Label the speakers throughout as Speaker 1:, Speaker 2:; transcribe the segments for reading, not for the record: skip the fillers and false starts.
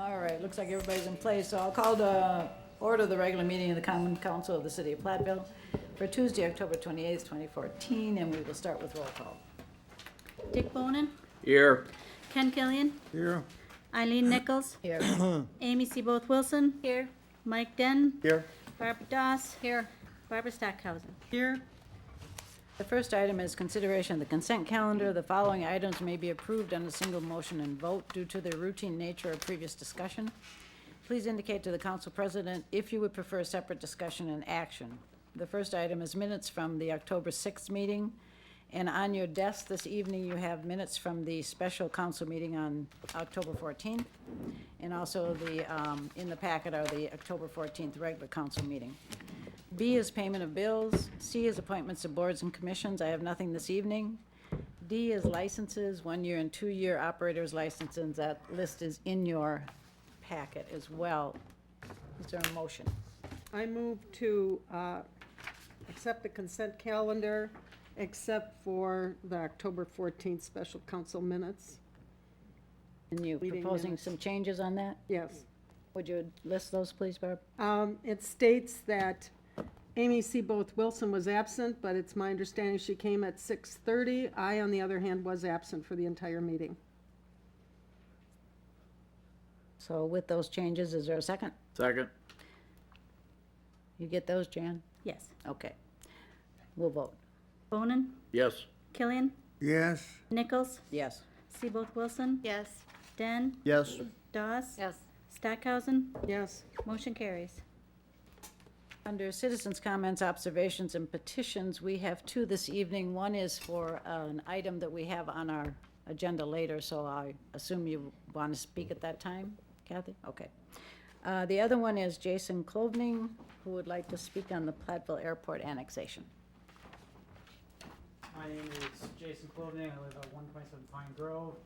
Speaker 1: All right, looks like everybody's in place, so I'll call to order the regular meeting of the Common Council of the City of Platteville for Tuesday, October 28th, 2014, and we will start with roll call.
Speaker 2: Dick Bonin,
Speaker 3: Here.
Speaker 2: Ken Killian,
Speaker 4: Here.
Speaker 2: Eileen Nichols,
Speaker 1: Here.
Speaker 2: Amy Seaboth Wilson. Here. Mike Den.
Speaker 4: Here.
Speaker 2: Barbara Doss. Here. Barbara Stockhausen.
Speaker 1: Here. The first item is consideration of the consent calendar. The following items may be approved on a single motion and vote due to their routine nature of previous discussion. Please indicate to the council president if you would prefer separate discussion and action. The first item is minutes from the October 6th meeting. And on your desk this evening, you have minutes from the special council meeting on October 14th. And also in the packet are the October 14th regular council meeting. B is payment of bills. C is appointments of boards and commissions. I have nothing this evening. D is licenses, 1-year and 2-year operators licenses. That list is in your packet as well. Is there a motion?
Speaker 5: I move to accept the consent calendar, except for the October 14th special council minutes.
Speaker 1: And you
Speaker 5: Meeting
Speaker 1: proposing
Speaker 5: minutes.
Speaker 1: some changes on that?
Speaker 5: Yes.
Speaker 1: Would you list those, please, Barb?
Speaker 5: It states that Amy Seaboth Wilson was absent, but it's my understanding she came at 6:30. I, on the other hand, was absent for the entire meeting.
Speaker 1: So with those changes, is there a second?
Speaker 3: Second.
Speaker 1: You get those, Jan?
Speaker 2: Yes.
Speaker 1: Okay. We'll vote.
Speaker 2: Bonin,
Speaker 3: Yes.
Speaker 2: Killian,
Speaker 4: Yes.
Speaker 2: Nichols,
Speaker 1: Yes.
Speaker 2: Seaboth Wilson. Yes. Den,
Speaker 4: Yes.
Speaker 2: Doss.
Speaker 1: Yes.
Speaker 2: Stockhausen.
Speaker 5: Yes.
Speaker 2: Motion carries.
Speaker 1: Under citizens' comments, observations, and petitions, we have two this evening. One is for an item that we have on our agenda later, so I assume you want to speak at that time, Kathy? Okay. The other one is Jason Klovning, who would like to speak on the Platteville Airport annexation.
Speaker 6: My name is Jason Clovening. I live at 127 Pine Grove.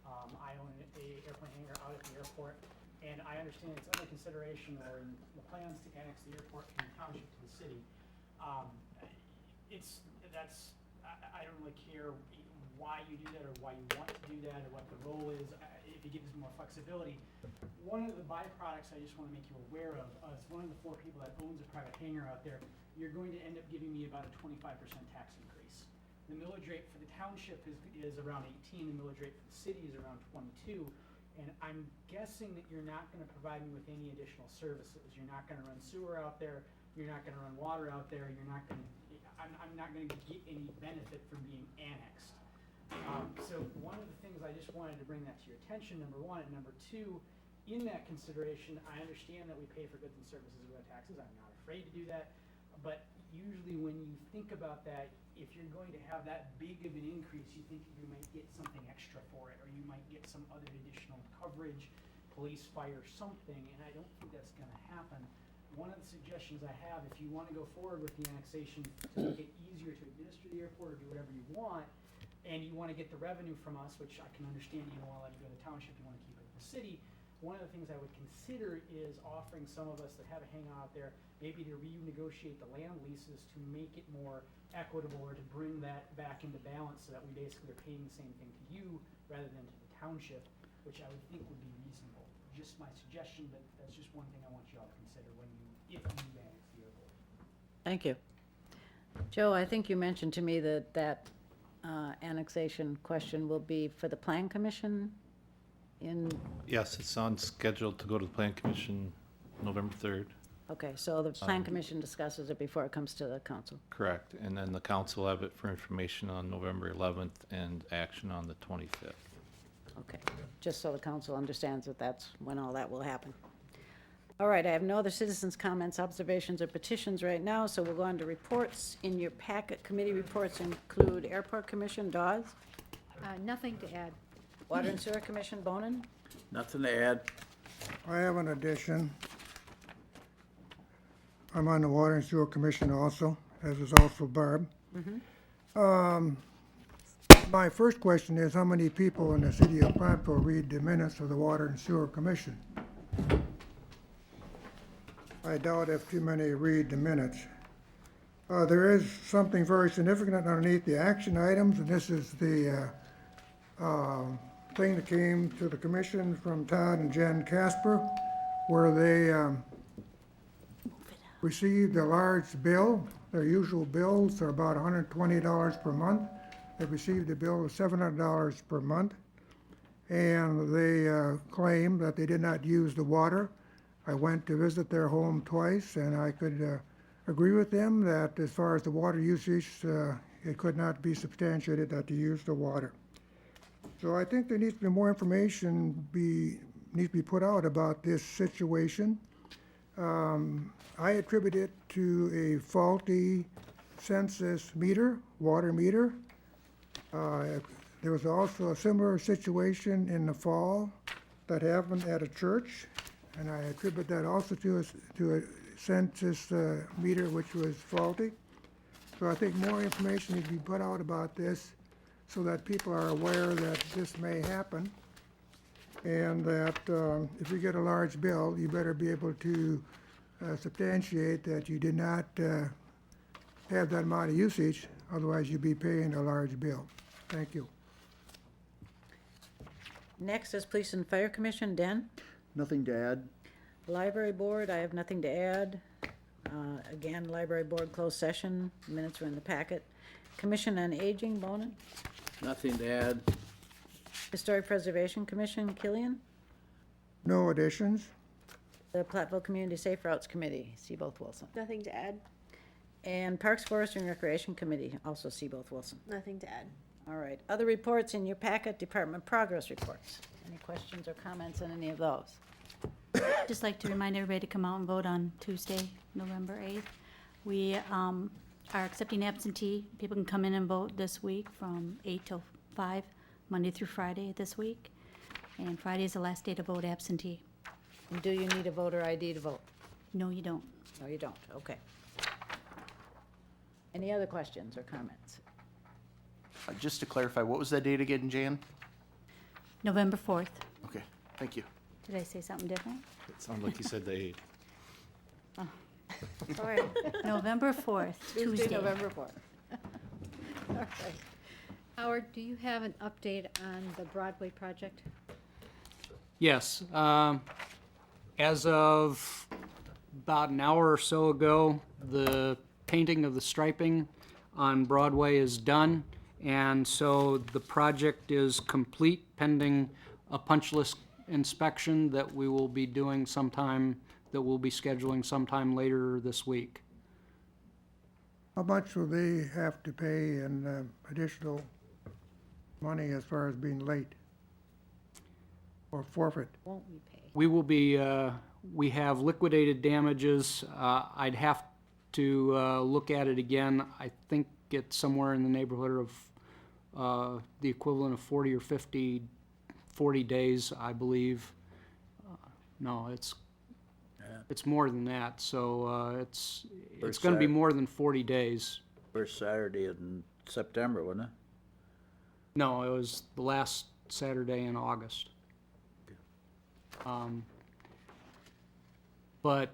Speaker 6: I own a airplane hangar out at the airport, and I understand it's under consideration or in the plans to annex the airport from the township to the city. I don't really care why you do that or why you want to do that or what the role is. If it gives more flexibility. One of the byproducts I just want to make you aware of, as one of the 4 people that owns a private hangar out there, you're going to end up giving me about a 25% tax increase. The millage rate for the township is around 18, the millage rate for the city is around 22, and I'm guessing that you're not gonna provide me with any additional services. You're not gonna run sewer out there, you're not gonna run water out there, I'm not gonna get any benefit from being annexed. So one of the things I just wanted to bring that to your attention, number one, and number two, in that consideration, I understand that we pay for goods and services with our taxes, I'm not afraid to do that, but usually when you think about that, if you're going to have that big of an increase, you think you might get something extra for it, or you might get some other additional coverage, police, fire, something, and I don't think that's gonna happen. One of the suggestions I have, if you wanna go forward with the annexation to make it easier to administer the airport or do whatever you want, and you wanna get the revenue from us, which I can understand you don't wanna let it go to the township, you wanna keep it in the city, one of the things I would consider is offering some of us that have a hangout out there, maybe to renegotiate the land leases to make it more equitable or to bring that back into balance so that we basically are paying the same thing to you rather than to the township, which I would think would be reasonable. Just my suggestion, but that's just one thing I want you all to consider if you annex the airport.
Speaker 1: Thank you. Joe, I think you mentioned to me that annexation question will be for the Plan Commission in,
Speaker 7: Yes, it's on schedule to go to the Plan Commission November 3rd.
Speaker 1: okay, so the Plan Commission discusses it before it comes to the council.
Speaker 7: Correct. And then the council will have it for information on November 11th and action on the 25th.
Speaker 1: Okay, just so the council understands that that's when all that will happen. All right, I have no other citizens' comments, observations, or petitions right now, so we'll go on to reports. In your packet, committee reports include Airport Commission, Dawes,
Speaker 2: Nothing to add.
Speaker 1: Water and Sewer Commission, Bonin,
Speaker 3: Nothing to add.
Speaker 4: I have an addition. I'm on the Water and Sewer Commission also, as is also Barb. My first question is, how many people in the city of Platteville read the minutes of the Water and Sewer Commission? I doubt if too many read the minutes. There is something very significant underneath the action items, and this is the thing that came to the commission from Todd and Jen Casper, where they received a large bill. Their usual bills are about $120 per month. They received a bill of $700 per month, and they claimed that they did not use the water. I went to visit their home twice, and I could agree with them that as far as the water usage, it could not be substantiated that they used the water. So I think there needs to be more information needs to be put out about this situation. I attribute it to a faulty census meter, water meter. There was also a similar situation in the fall that happened at a church, and I attribute that also to a census meter which was faulty. So I think more information needs to be put out about this so that people are aware that this may happen, and that if you get a large bill, you better be able to substantiate that you did not have that amount of usage, otherwise you'd be paying a large bill. Thank you.
Speaker 1: Next is Police and Fire Commission. Den?
Speaker 8: Nothing to add.
Speaker 1: Library Board, I have nothing to add. Again, Library Board closed session, minutes are in the packet. Commission on Aging, Bonin.
Speaker 3: Nothing to add.
Speaker 1: Historic Preservation Commission, Killian.
Speaker 4: No additions?
Speaker 1: The Platteville Community Safe Routes Committee, Seaboth Wilson.
Speaker 2: Nothing to add.
Speaker 1: And Parks, Forest, and Recreation Committee, also Seaboth Wilson.
Speaker 2: Nothing to add.
Speaker 1: All right, other reports in your packet, Department Progress Reports. Any questions or comments on any of those?
Speaker 2: Just like to remind everybody to come out and vote on Tuesday, November 8th. We are accepting absentee. People can come in and vote this week from 8 till 5, Monday through Friday this week. And Friday is the last day to vote absentee.
Speaker 1: And do you need a voter ID to vote?
Speaker 2: No, you don't.
Speaker 1: No, you don't, okay. Any other questions or comments?
Speaker 9: Just to clarify, what was that date again, Jan?
Speaker 2: November 4th.
Speaker 9: Okay, thank you.
Speaker 2: Did I say something different?
Speaker 7: It sounded like you said the 8th.
Speaker 2: Sorry. November 4th, Tuesday.
Speaker 1: November 4th. All right.
Speaker 10: Howard, do you have an update on the Broadway project?
Speaker 11: Yes. As of about an hour or so ago, the painting of the striping on Broadway is done, and so the project is complete pending a punch list inspection that we will be doing sometime, that we'll be scheduling sometime later this week.
Speaker 4: How much will they have to pay in additional money as far as being late or forfeit?
Speaker 1: Won't we pay?
Speaker 11: We will be, we have liquidated damages. I'd have to look at it again. I think it's somewhere in the neighborhood of the equivalent of 40 or 50, 40 days, I believe. No, it's more than that. So it's
Speaker 3: First
Speaker 11: going to be
Speaker 3: Saturday.
Speaker 11: more than 40 days.
Speaker 3: First Saturday in September, wasn't it?
Speaker 11: No, it was the last Saturday in August. But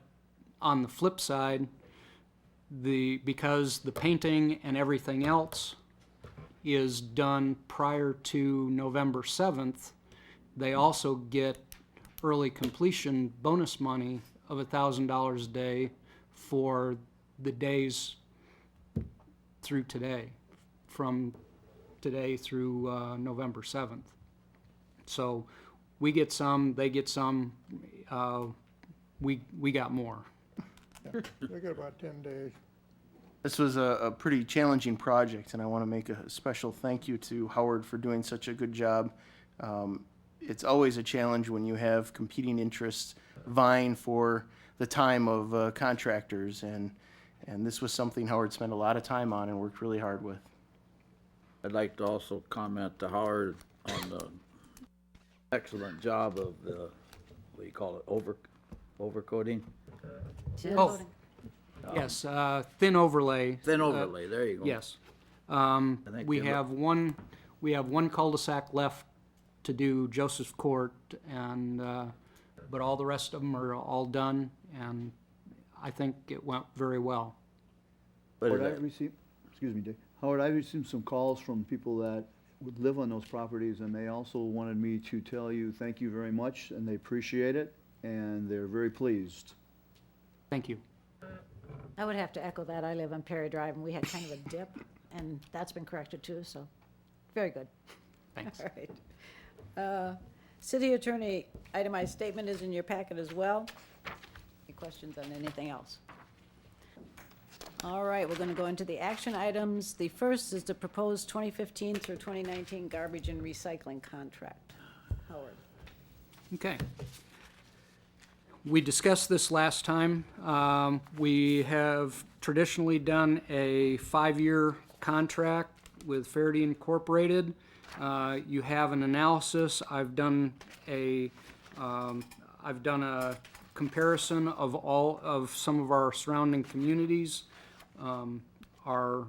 Speaker 11: on the flip side, because the painting and everything else is done prior to November 7th, they also get early completion bonus money of $1,000 a day for the days through today, from today through November 7th. So we get some, they get some, we got more.
Speaker 4: They got about 10 days.
Speaker 9: This was a pretty challenging project, and I want to make a special thank you to Howard for doing such a good job. It's always a challenge when you have competing interests vying for the time of contractors, and this was something Howard spent a lot of time on and worked really hard with.
Speaker 3: I'd like to also comment to Howard on the excellent job of the, what do you call it, overcoating?
Speaker 11: Oh, yes, thin overlay.
Speaker 3: Thin overlay, there you go.
Speaker 11: Yes.
Speaker 3: think
Speaker 11: We
Speaker 3: they
Speaker 11: have one cul-de-sac left to do Joseph Court, and, but all the rest of them are all done, and I think it went very well.
Speaker 3: But
Speaker 8: Howard,
Speaker 3: is
Speaker 8: I
Speaker 3: that-
Speaker 8: received, excuse me, Dick. Howard, I received some calls from people that would live on those properties, and they also wanted me to tell you thank you very much, and they appreciate it, and they're very pleased.
Speaker 11: Thank you.
Speaker 1: I would have to echo that. I live on Perry Drive, and we had kind of a dip, and that's been corrected too, so, very good.
Speaker 11: Thanks.
Speaker 1: All right. City Attorney, itemized statement is in your packet as well. Any questions on anything else? All right, we're gonna go into the action items. The first is the proposed 2015 through 2019 garbage and recycling contract. Howard.
Speaker 11: Okay. We discussed this last time. We have traditionally done a 5-year contract with Faraday Incorporated. You have an analysis. I've done a comparison of all of some of our surrounding communities. Our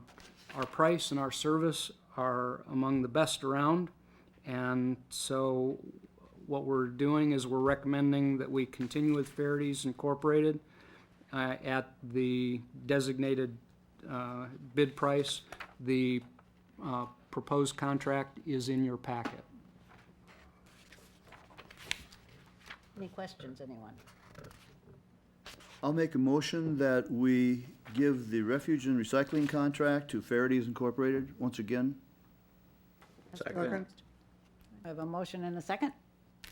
Speaker 11: price and our service are among the best around, and so what we're doing is we're recommending that we continue with Faraday's Incorporated at the designated bid price. The proposed contract is in your packet.
Speaker 1: Any questions, anyone?
Speaker 8: I'll make a motion that we give the refuge and recycling contract to Faraday's Incorporated once again.
Speaker 3: Second.
Speaker 1: I have a motion and a second.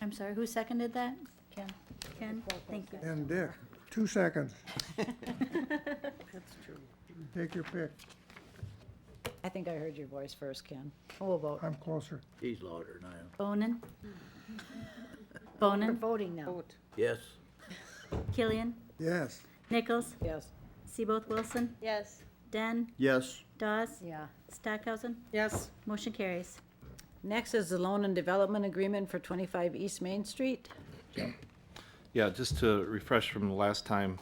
Speaker 2: I'm sorry, who seconded that? Ken. Ken, thank you.
Speaker 4: And Dick, 2 seconds.
Speaker 1: That's true.
Speaker 4: Take your pick.
Speaker 1: I think I heard your voice first, Ken. We'll vote.
Speaker 4: I'm closer.
Speaker 3: He's louder than I am.
Speaker 2: Bonin?
Speaker 1: We're
Speaker 2: Bonin?
Speaker 1: voting now.
Speaker 5: Vote.
Speaker 3: Yes.
Speaker 2: Killian?
Speaker 4: Yes.
Speaker 2: Nichols?
Speaker 1: Yes.
Speaker 2: Seaboth Wilson?
Speaker 10: Yes.
Speaker 2: Den?
Speaker 8: Yes.
Speaker 2: Dawes?
Speaker 1: Yeah.
Speaker 2: Stockhausen?
Speaker 5: Yes.
Speaker 2: Motion carries.
Speaker 1: Next is the loan and development agreement for 25 East Main Street.
Speaker 7: Yeah, just to refresh from the last time,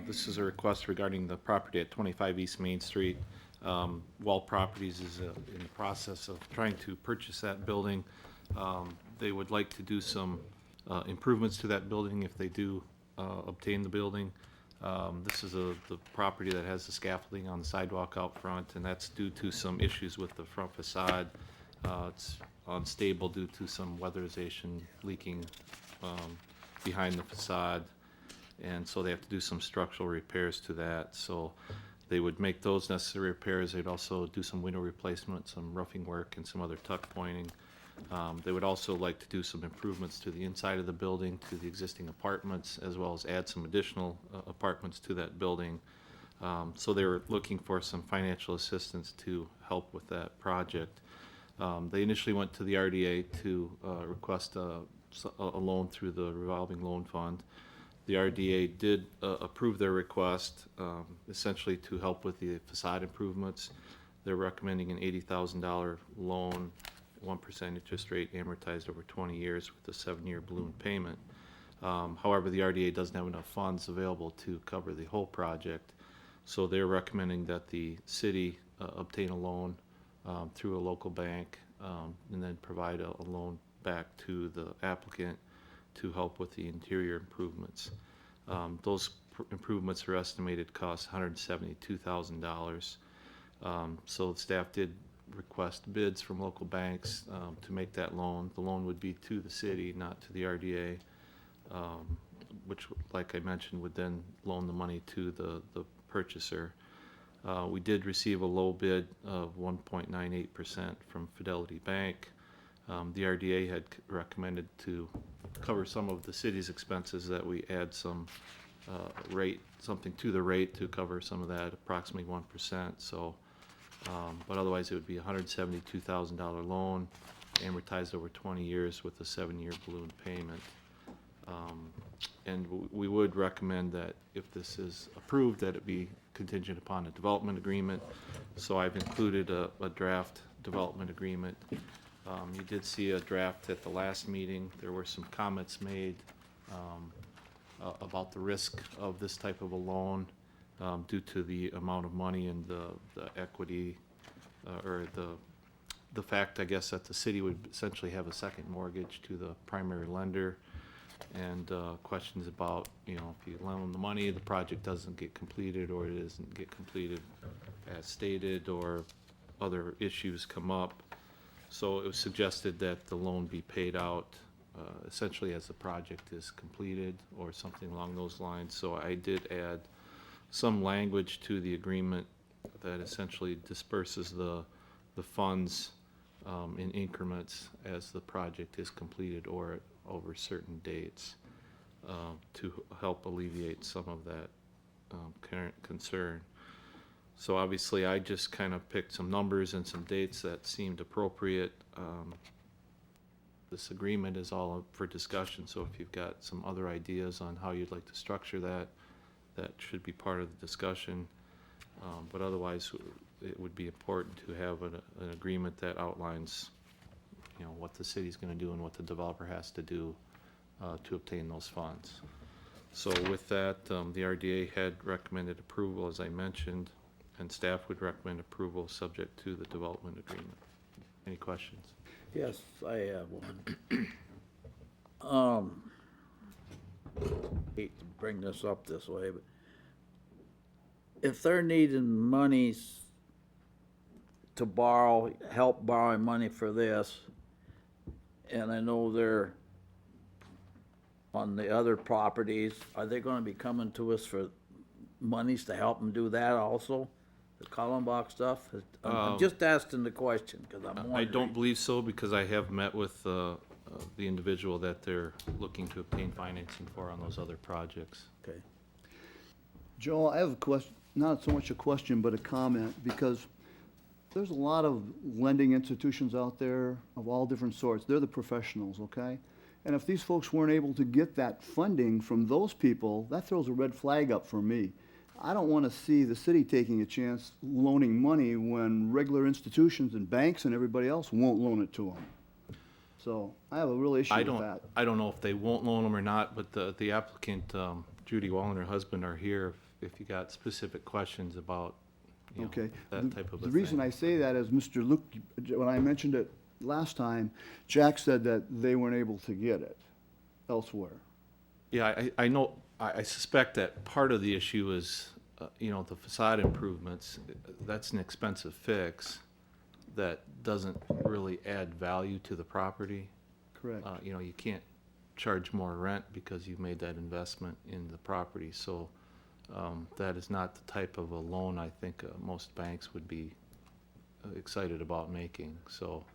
Speaker 7: this is a request regarding the property at 25 East Main Street. Wall Properties is in the process of trying to purchase that building. They would like to do some improvements to that building if they do obtain the building. This is the property that has the scaffolding on the sidewalk out front, and that's due to some issues with the front facade. It's unstable due to some weatherization leaking behind the facade, and so they have to do some structural repairs to that. So they would make those necessary repairs. They'd also do some window replacement, some roofing work, and some other tuck pointing. They would also like to do some improvements to the inside of the building, to the existing apartments, as well as add some additional apartments to that building. So they were looking for some financial assistance to help with that project. They initially went to the RDA to request a loan through the revolving loan fund. The RDA did approve their request, essentially to help with the facade improvements. They're recommending an $80,000 loan, 1% interest rate, amortized over 20 years with a 7-year balloon payment. However, the RDA doesn't have enough funds available to cover the whole project, so they're recommending that the city obtain a loan through a local bank, and then provide a loan back to the applicant to help with the interior improvements. Those improvements are estimated to cost $172,000. So the staff did request bids from local banks to make that loan. The loan would be to the city, not to the RDA, which, like I mentioned, would then loan the money to the purchaser. We did receive a low bid of 1.98% from Fidelity Bank. The RDA had recommended to cover some of the city's expenses, that we add some something to the rate to cover some of that, approximately 1%. So, but otherwise it would be a $172,000 loan, amortized over 20 years with a 7-year balloon payment. And we would recommend that if this is approved, that it be contingent upon a development agreement. So I've included a draft development agreement. You did see a draft at the last meeting. There were some comments made about the risk of this type of a loan due to the amount of money and the equity, or the fact, I guess, that the city would essentially have a second mortgage to the primary lender, and questions about, you know, if you loan the money, the project doesn't get completed, or it doesn't get completed as stated, or other issues come up. So it was suggested that the loan be paid out essentially as the project is completed or something along those lines. So I did add some language to the agreement that essentially disperses the funds in increments as the project is completed or over certain dates to help alleviate some of that current concern. So obviously, I just kind of picked some numbers and some dates that seemed appropriate. This agreement is all up for discussion, so if you've got some other ideas on how you'd like to structure that, that should be part of the discussion. But otherwise, it would be important to have an agreement that outlines, you know, what the city's gonna do and what the developer has to do to obtain those funds. So with that, the RDA had recommended approval, as I mentioned, and staff would recommend approval subject to the development agreement. Any questions?
Speaker 3: Yes, I have one. Hate to bring this up this way, but if they're needing monies to borrow, help borrowing money for this, and I know they're on the other properties, are they gonna be coming to us for monies to help them do that also? The Kallenbach stuff? I'm just asking the question, because I'm wondering.
Speaker 7: I don't believe so, because I have met with the individual that they're looking to obtain financing for on those other projects.
Speaker 3: Okay.
Speaker 8: Joe, I have a question, not so much a question, but a comment, because there's a lot of lending institutions out there of all different sorts. They're the professionals, okay? And if these folks weren't able to get that funding from those people, that throws a red flag up for me. I don't want to see the city taking a chance loaning money when regular institutions and banks and everybody else won't loan it to them. So I have a real issue with that.
Speaker 7: I don't know if they won't loan them or not, but the applicant, Judy Wall and her husband are here if you got specific questions about, you know,
Speaker 8: Okay.
Speaker 7: that type of a
Speaker 8: The reason
Speaker 7: thing.
Speaker 8: I say that is Mr. Luke, when I mentioned it last time, Jack said that they weren't able to get it elsewhere.
Speaker 7: Yeah, I know, I suspect that part of the issue is, you know, the facade improvements. That's an expensive fix that doesn't really add value to the property.
Speaker 8: Correct.
Speaker 7: You know, you can't charge more rent because you've made that investment in the property. So that is not the type of a loan I think most banks would be excited about making. So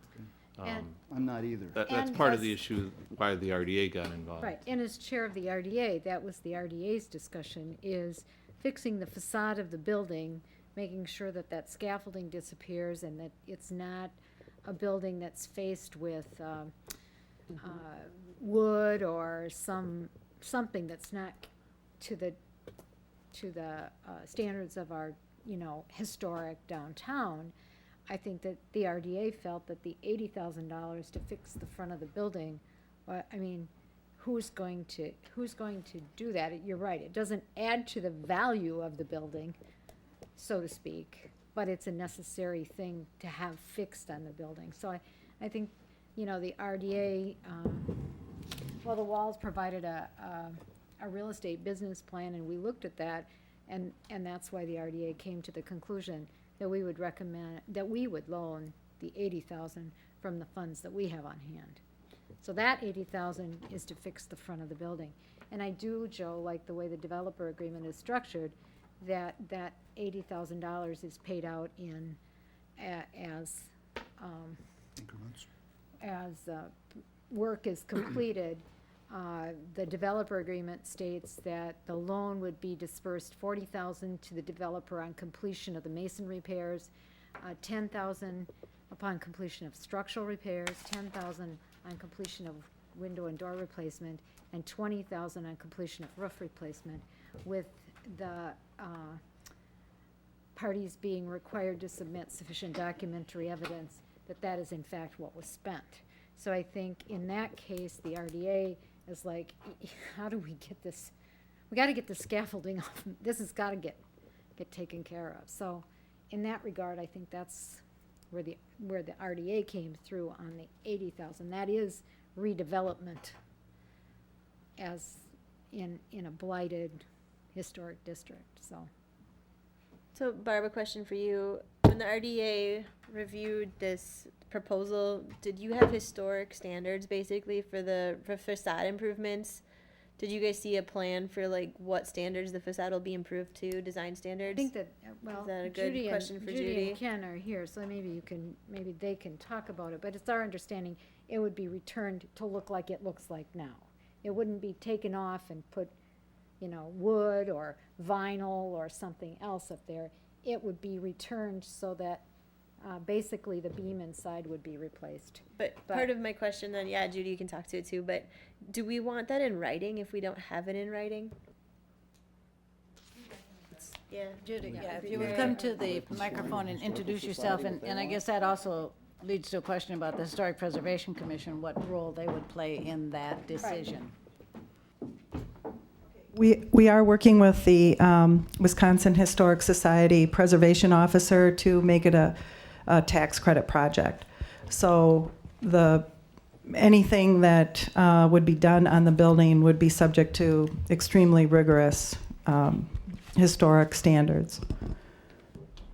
Speaker 10: And-
Speaker 8: I'm not either.
Speaker 7: that's
Speaker 10: And
Speaker 7: part of
Speaker 10: as-
Speaker 7: the issue why the RDA got involved.
Speaker 10: Right, and as chair of the RDA, that was the RDA's discussion, is fixing the facade of the building, making sure that that scaffolding disappears and that it's not a building that's faced with wood or something that's not to the standards of our, you know, historic downtown. I think that the RDA felt that the $80,000 to fix the front of the building, I mean, who's going to do that? You're right, it doesn't add to the value of the building, so to speak, but it's a necessary thing to have fixed on the building. So I think, you know, the RDA, well, the Walls provided a real estate business plan, and we looked at that, and that's why the RDA came to the conclusion that we would recommend, that we would loan the $80,000 from the funds that we have on hand. So that $80,000 is to fix the front of the building. And I do, Joe, like the way the developer agreement is structured, that $80,000 is paid out in, as
Speaker 8: Increments.
Speaker 10: Work is completed. The developer agreement states that the loan would be dispersed $40,000 to the developer on completion of the mason repairs, $10,000 upon completion of structural repairs, $10,000 on completion of window and door replacement, and $20,000 on completion of roof replacement, with the parties being required to submit sufficient documentary evidence that that is in fact what was spent. So I think in that case, the RDA is like, how do we get this? We gotta get the scaffolding off, this has gotta get taken care of. So in that regard, I think that's where the RDA came through on the $80,000. That is redevelopment as in a blighted historic district, so.
Speaker 12: So Barb, a question for you. When the RDA reviewed this proposal, did you have historic standards basically for the for facade improvements? Did you guys see a plan for like what standards the facade will be improved to, design
Speaker 10: I
Speaker 12: standards?
Speaker 10: think that, well,
Speaker 12: Is that a good
Speaker 10: Judy
Speaker 12: question
Speaker 10: and,
Speaker 12: for
Speaker 10: Judy
Speaker 12: Judy?
Speaker 10: and Ken are here, so maybe they can talk about it, but it's our understanding it would be returned to look like it looks like now. It wouldn't be taken off and put, wood or vinyl or something else up there. It would be returned so that, basically the beam inside would be replaced.
Speaker 12: But part of my question then, yeah, Judy, you can talk to it too, but do we want that in writing if we don't have it in writing? Yeah.
Speaker 1: Judy, yeah, if you would come to the microphone and introduce yourself, and I guess that also leads to a question about the Historic Preservation Commission, what role they would play in that decision.
Speaker 13: We are working with the Wisconsin Historic Society Preservation Officer to make it a tax credit project. So anything that would be done on the building would be subject to extremely rigorous historic standards.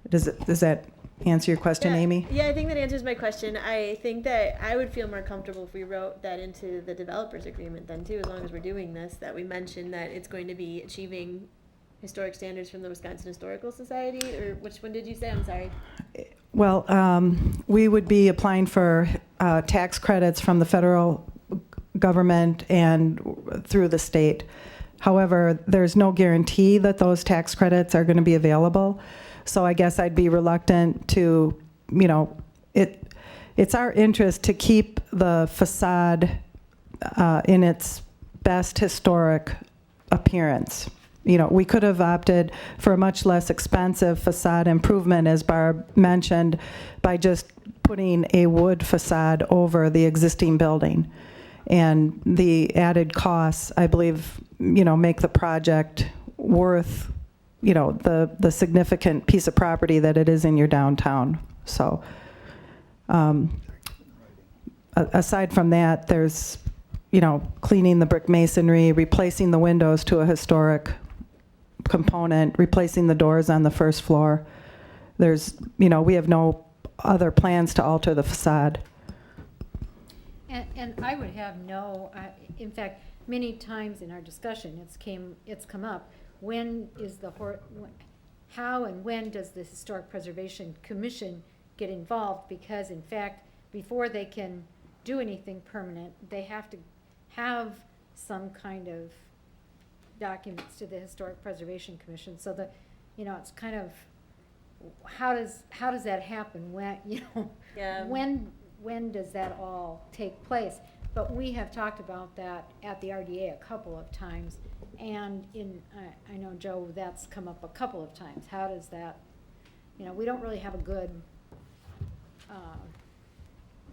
Speaker 13: Does that answer your question, Amy?
Speaker 12: Yeah, I think that answers my question. I think that I would feel more comfortable if we wrote that into the developers agreement then too, as long as we're doing this, that we mention that it's going to be achieving historic standards from the Wisconsin Historical Society, or which one did you say? I'm sorry.
Speaker 13: Well, we would be applying for tax credits from the federal government and through the state. However, there's no guarantee that those tax credits are going to be available. So I guess I'd be reluctant to, it's our interest to keep the facade in its best historic appearance. We could have opted for a much less expensive facade improvement, as Barb mentioned, by just putting a wood facade over the existing building. And the added costs, I believe, make the project worth, the significant piece of property that it is in your downtown. So aside from that, there's, cleaning the brick masonry, replacing the windows to a historic component, replacing the doors on the first floor. There's, we have no other plans to alter the facade.
Speaker 10: And I would have in fact, many times in our discussion, it's come up, how and when does the Historic Preservation Commission get involved? Because in fact, before they can do anything permanent, they have to have some kind of documents to the Historic Preservation Commission, so that, it's kind of, how does that happen? When does that all take place? But we have talked about that at the RDA a couple of times, and I know, Joe, that's come up a couple of times. How does that, we don't really have a good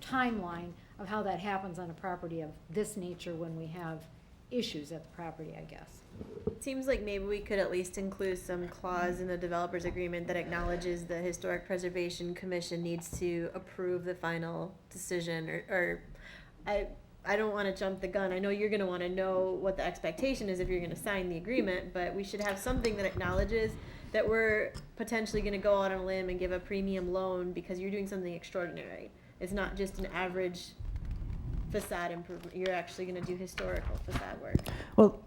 Speaker 10: timeline of how that happens on a property of this nature when we have issues at the property, I guess.
Speaker 12: It seems like maybe we could at least include some clause in the developers agreement that acknowledges the Historic Preservation Commission needs to approve the final decision, or I don't want to jump the gun. I know you're going to want to know what the expectation is if you're going to sign the agreement, but we should have something that acknowledges that we're potentially going to go out on a limb and give a premium loan because you're doing something extraordinary. It's not just an average facade improvement. You're actually going to do historical facade work.
Speaker 13: Well,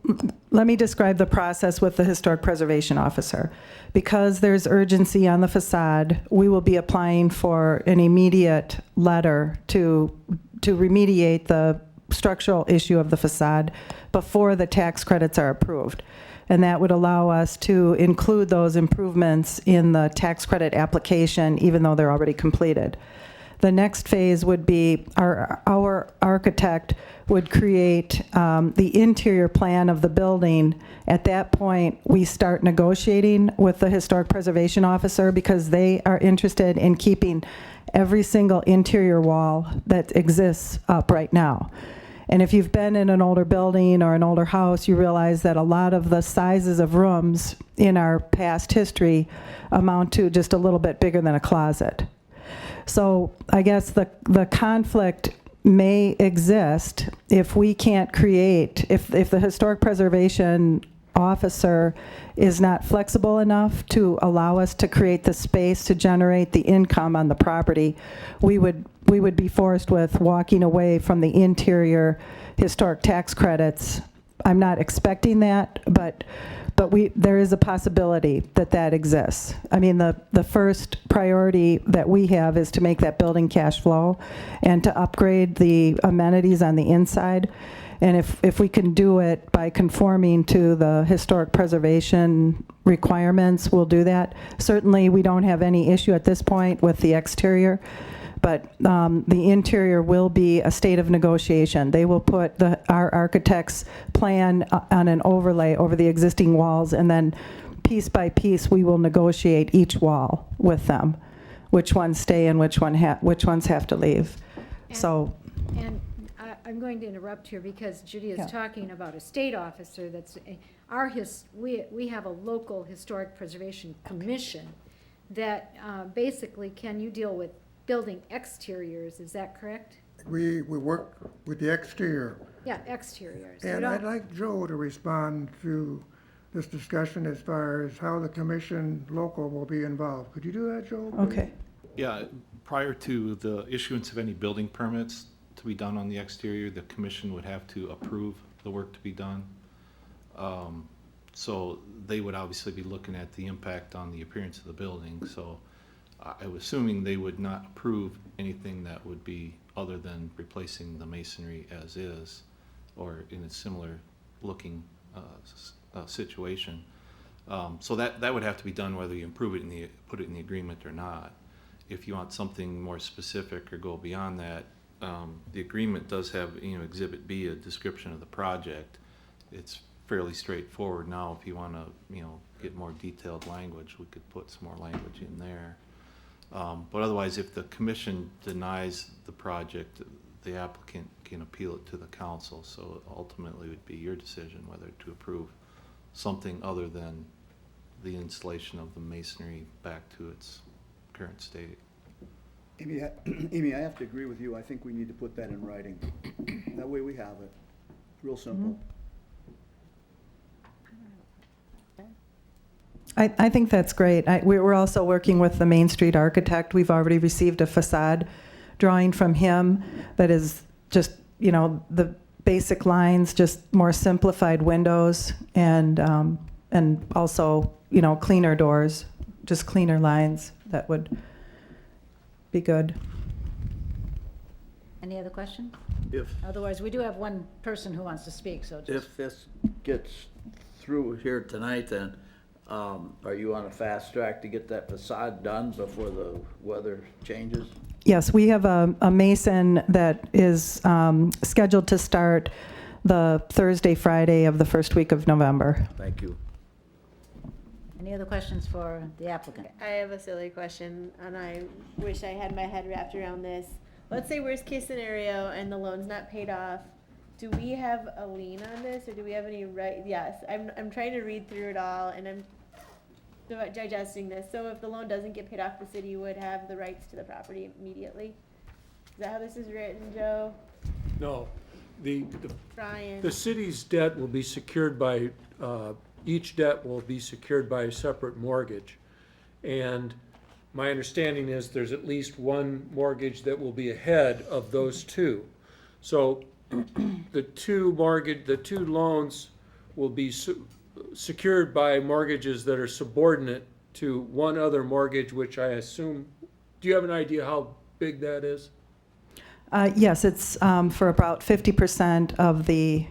Speaker 13: let me describe the process with the Historic Preservation Officer. Because there's urgency on the facade, we will be applying for an immediate letter to remediate the structural issue of the facade before the tax credits are approved. And that would allow us to include those improvements in the tax credit application, even though they're already completed. The next phase would be our architect would create the interior plan of the building. At that point, we start negotiating with the Historic Preservation Officer because they are interested in keeping every single interior wall that exists up right now. And if you've been in an older building or an older house, you realize that a lot of the sizes of rooms in our past history amount to just a little bit bigger than a closet. So I guess the conflict may exist if we can't create, if the Historic Preservation Officer is not flexible enough to allow us to create the space to generate the income on the property, we would we would be forced with walking away from the interior historic tax credits. I'm not expecting that, but there is a possibility that that exists. I mean, the first priority that we have is to make that building cash flow and to upgrade the amenities on the inside. And if we can do it by conforming to the historic preservation requirements, we'll do that. Certainly, we don't have any issue at this point with the exterior, but the interior will be a state of negotiation. They will put our architect's plan on an overlay over the existing walls, and then piece by piece, we will negotiate each wall with them, which ones stay and which ones have to leave. So.
Speaker 10: And I'm going to interrupt here because Judy is
Speaker 13: Yeah.
Speaker 10: talking about a state officer that's, we have a local historic preservation commission that basically, can you deal with building exteriors, is that correct?
Speaker 4: We work with the exterior.
Speaker 10: Yeah, exteriors. We
Speaker 4: And
Speaker 10: don't-
Speaker 4: I'd like Joe to respond to this discussion as far as how the commission local will be involved. Could you do that, Joe? please?
Speaker 13: Okay.
Speaker 7: Yeah, prior to the issuance of any building permits to be done on the exterior, the commission would have to approve the work to be done. So they would obviously be looking at the impact on the appearance of the building, so I was assuming they would not approve anything that would be other than replacing the masonry as is, or in a similar looking situation. So that would have to be done whether you improve it put it in the agreement or not. If you want something more specific or go beyond that, the agreement does have, Exhibit B, a description of the project. It's fairly straightforward. Now, if you want to, get more detailed language, we could put some more language in there. But otherwise, if the commission denies the project, the applicant can appeal it to the council. So ultimately, it would be your decision whether to approve something other than the installation of the masonry back to its current state.
Speaker 8: Amy, I have to agree with you. I think we need to put that in writing. That way we have it. Real simple.
Speaker 13: I think that's great. We're also working with the Main Street architect. We've already received a facade drawing from him that is just, the basic lines, just more simplified windows and also, cleaner doors, just cleaner lines. That would be good.
Speaker 1: Any other questions?
Speaker 3: If,
Speaker 1: Otherwise, we do have one person who wants to speak, so just.
Speaker 3: if this gets through here tonight, then, are you on a fast track to get that facade done before the weather changes?
Speaker 13: Yes, we have a mason that is scheduled to start the Thursday, Friday of the first week of November.
Speaker 3: Thank you.
Speaker 1: Any other questions for the applicant?
Speaker 12: I have a silly question, and I wish I had my head wrapped around this. Let's say worst case scenario and the loan's not paid off. Do we have a lien on this, or do we have any right? Yes, I'm trying to read through it all, and I'm digesting this. So if the loan doesn't get paid off, the city would have the rights to the property immediately. Is that how this is written, Joe?
Speaker 11: No,
Speaker 12: Brian?
Speaker 11: the city's debt will be secured by, each debt will be secured by a separate mortgage. And my understanding is there's at least one mortgage that will be ahead of those two. So the two loans will be secured by mortgages that are subordinate to one other mortgage, which I assume, do you have an idea how big that is?
Speaker 13: Yes, it's for about 50% of the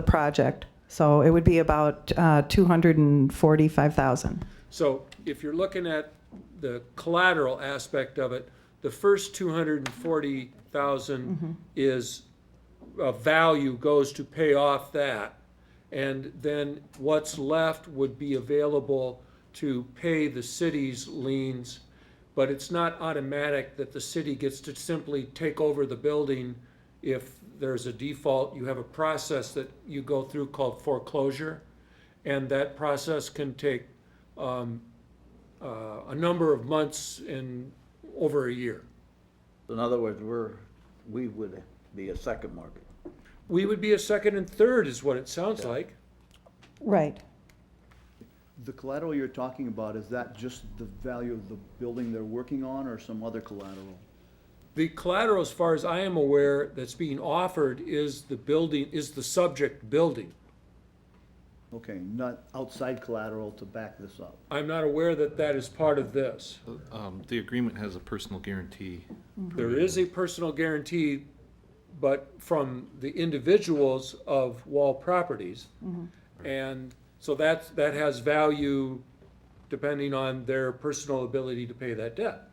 Speaker 13: project. So it would be about $245,000.
Speaker 11: So if you're looking at the collateral aspect of it, the first $240,000 is value goes to pay off that. And then what's left would be available to pay the city's liens, but it's not automatic that the city gets to simply take over the building if there's a default. You have a process that you go through called foreclosure, and that process can take a number of months and over a year.
Speaker 3: In other words, we would be a second mortgage.
Speaker 11: We would be a second and third is what it sounds like.
Speaker 13: Right.
Speaker 8: The collateral you're talking about, is that just the value of the building they're working on or some other collateral?
Speaker 14: The collateral, as far as I am aware, that's being offered is the building, is the subject building.
Speaker 8: Okay, not outside collateral to back this up.
Speaker 14: I'm not aware that that is part of this.
Speaker 7: The agreement has a personal guarantee.
Speaker 14: There is a personal guarantee, but from the individuals of Wall Properties. And so that has value depending on their personal ability to pay that debt.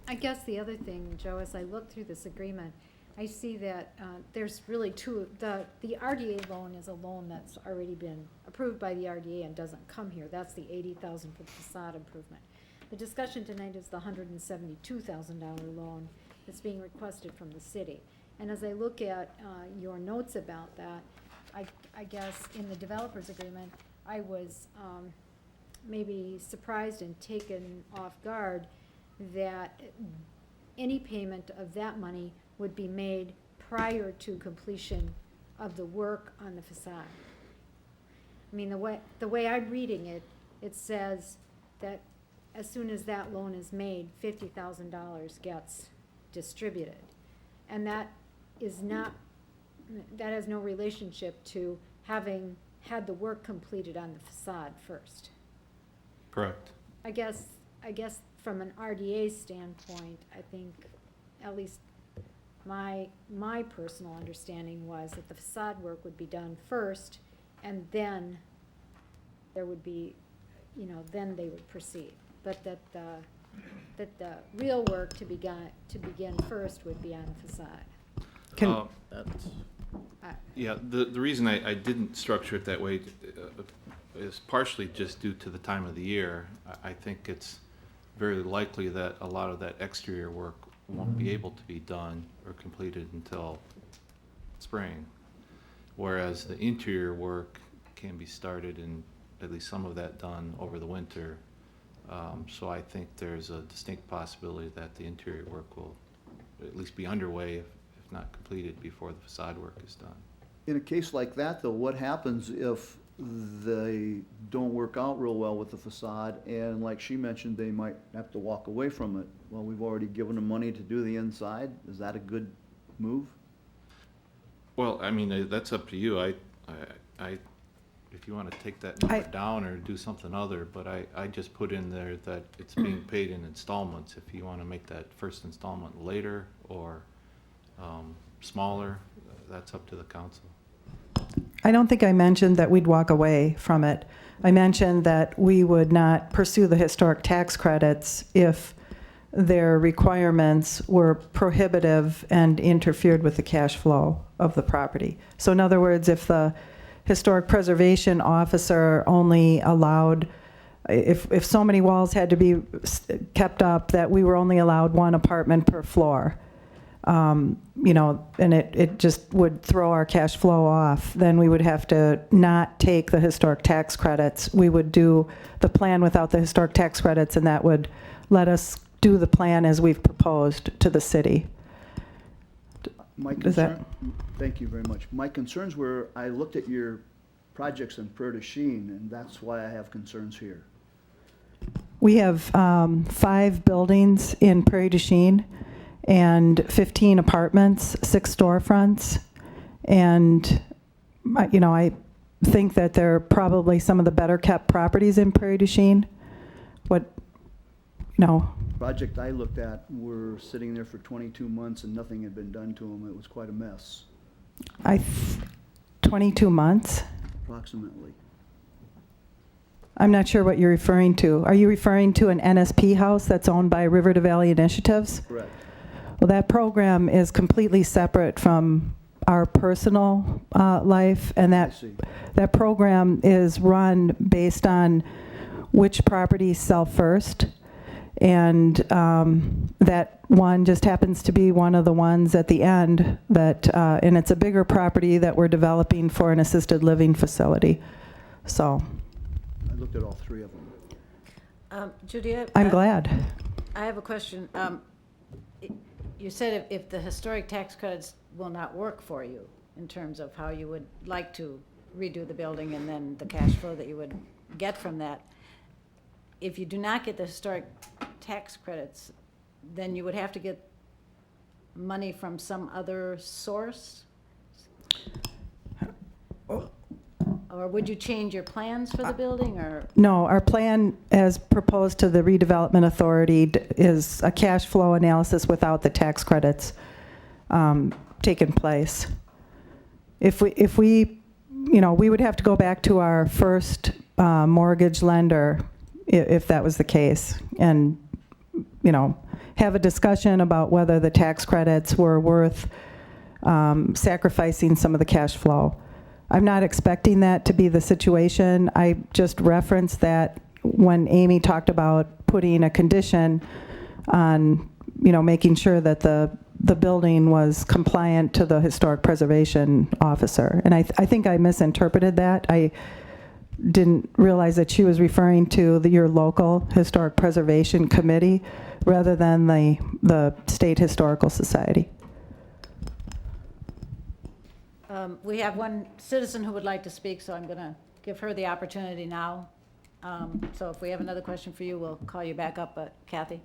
Speaker 10: I guess the other thing, Joe, as I look through this agreement, I see that there's really two, the RDA loan is a loan that's already been approved by the RDA and doesn't come here. That's the $80,000 for the facade improvement. The discussion tonight is the $172,000 loan that's being requested from the city. And as I look at your notes about that, I guess in the developers agreement, I was maybe surprised and taken off guard that any payment of that money would be made prior to completion of the work on the facade. I mean, the way I'm reading it, it says that as soon as that loan is made, $50,000 gets distributed. And that is not, that has no relationship to having had the work completed on the facade first.
Speaker 7: Correct.
Speaker 10: I guess from an RDA standpoint, I think at least my personal understanding was that the facade work would be done first, and then there would be, then they would proceed. But that the real work to begin first would be on the facade.
Speaker 7: Yeah, the reason I didn't structure it that way is partially just due to the time of the year. I think it's very likely that a lot of that exterior work won't be able to be done or completed until spring, whereas the interior work can be started and at least some of that done over the winter. So I think there's a distinct possibility that the interior work will at least be underway, if not completed, before the facade work is done.
Speaker 8: In a case like that, though, what happens if they don't work out real well with the facade, and like she mentioned, they might have to walk away from it? Well, we've already given them money to do the inside. Is that a good move?
Speaker 7: Well, I mean, that's up to you. If you want to take that number down or do something other, but I just put in there that it's being paid in installments. If you want to make that first installment later or smaller, that's up to the council.
Speaker 13: I don't think I mentioned that we'd walk away from it. I mentioned that we would not pursue the historic tax credits if their requirements were prohibitive and interfered with the cash flow of the property. So in other words, if the historic preservation officer only allowed, if so many walls had to be kept up that we were only allowed one apartment per floor, and it just would throw our cash flow off, then we would have to not take the historic tax credits. We would do the plan without the historic tax credits, and that would let us do the plan as we've proposed to the city.
Speaker 8: Thank you very much. My concerns were, I looked at your projects in Prairie du Chien, and that's why I have concerns here.
Speaker 13: We have 5 buildings in Prairie du Chien and 15 apartments, 6 storefronts, and I think that they're probably some of the better kept properties in Prairie du Chien.
Speaker 8: Project I looked at were sitting there for 22 months and nothing had been done to them. It was quite a mess.
Speaker 13: 22 months?
Speaker 8: Approximately.
Speaker 13: I'm not sure what you're referring to. Are you referring to an NSP house that's owned by River to Valley Initiatives?
Speaker 8: Correct.
Speaker 13: Well, that program is completely separate from our personal life, and that program is run based on which properties sell first. And that one just happens to be one of the ones at the end and it's a bigger property that we're developing for an assisted living facility. So.
Speaker 8: I looked at all 3 of them.
Speaker 1: Judy,
Speaker 13: I'm glad.
Speaker 1: I have a question. You said if the historic tax credits will not work for you in terms of how you would like to redo the building and then the cash flow that you would get from that. If you do not get the historic tax credits, then you would have to get money from some other source? Or would you change your plans for the building, or?
Speaker 13: No, our plan as proposed to the redevelopment authority is a cash flow analysis without the tax credits taking place. If we, we would have to go back to our first mortgage lender if that was the case, and, have a discussion about whether the tax credits were worth sacrificing some of the cash flow. I'm not expecting that to be the situation. I just referenced that when Amy talked about putting a condition on, making sure that the building was compliant to the historic preservation officer. And I think I misinterpreted that. I didn't realize that she was referring to your local historic preservation committee rather than the State Historical Society.
Speaker 1: We have one citizen who would like to speak, so I'm going to give her the opportunity now. So if we have another question for you, we'll call you back up, but Kathy?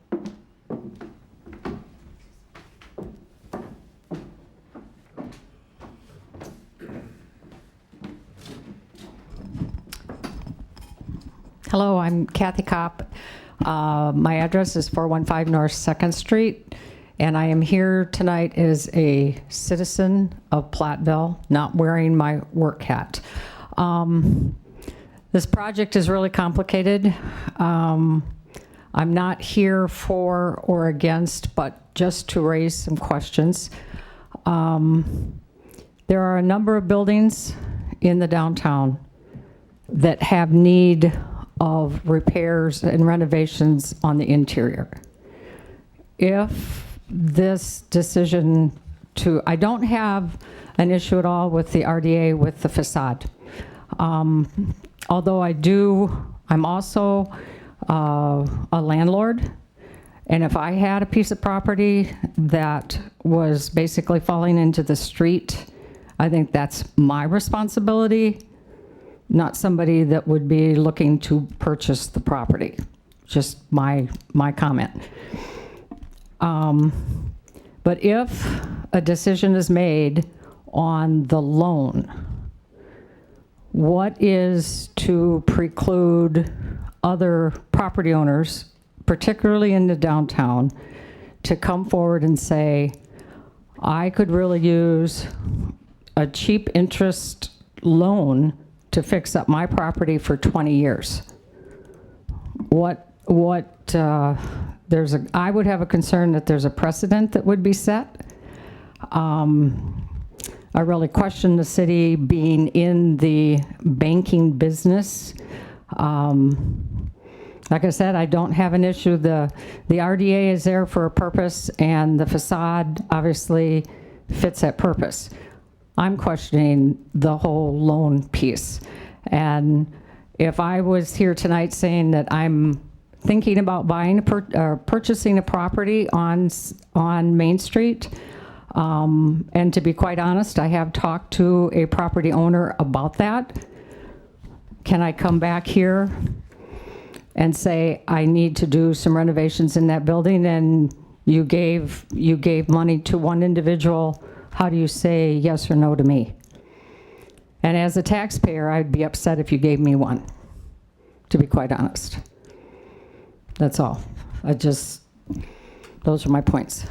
Speaker 15: Hello, I'm Kathy Kopp. My address is 415 North 2nd Street, and I am here tonight as a citizen of Platteville, not wearing my work hat. This project is really complicated. I'm not here for or against, but just to raise some questions. There are a number of buildings in the downtown that have need of repairs and renovations on the interior. If this decision I don't have an issue at all with the RDA with the facade. Although I'm also a landlord, and if I had a piece of property that was basically falling into the street, I think that's my responsibility, not somebody that would be looking to purchase the property. Just my comment. But if a decision is made on the loan, what is to preclude other property owners, particularly in the downtown, to come forward and say, I could really use a cheap interest loan to fix up my property for 20 years. I would have a concern that there's a precedent that would be set. I really question the city being in the banking business. Like I said, I don't have an issue. The RDA is there for a purpose, and the facade obviously fits that purpose. I'm questioning the whole loan piece. And if I was here tonight saying that I'm thinking about buying or purchasing a property on Main Street, and to be quite honest, I have talked to a property owner about that. Can I come back here and say I need to do some renovations in that building, and you gave money to one individual? How do you say yes or no to me? And as a taxpayer, I'd be upset if you gave me one, to be quite honest. That's all. Those are my points.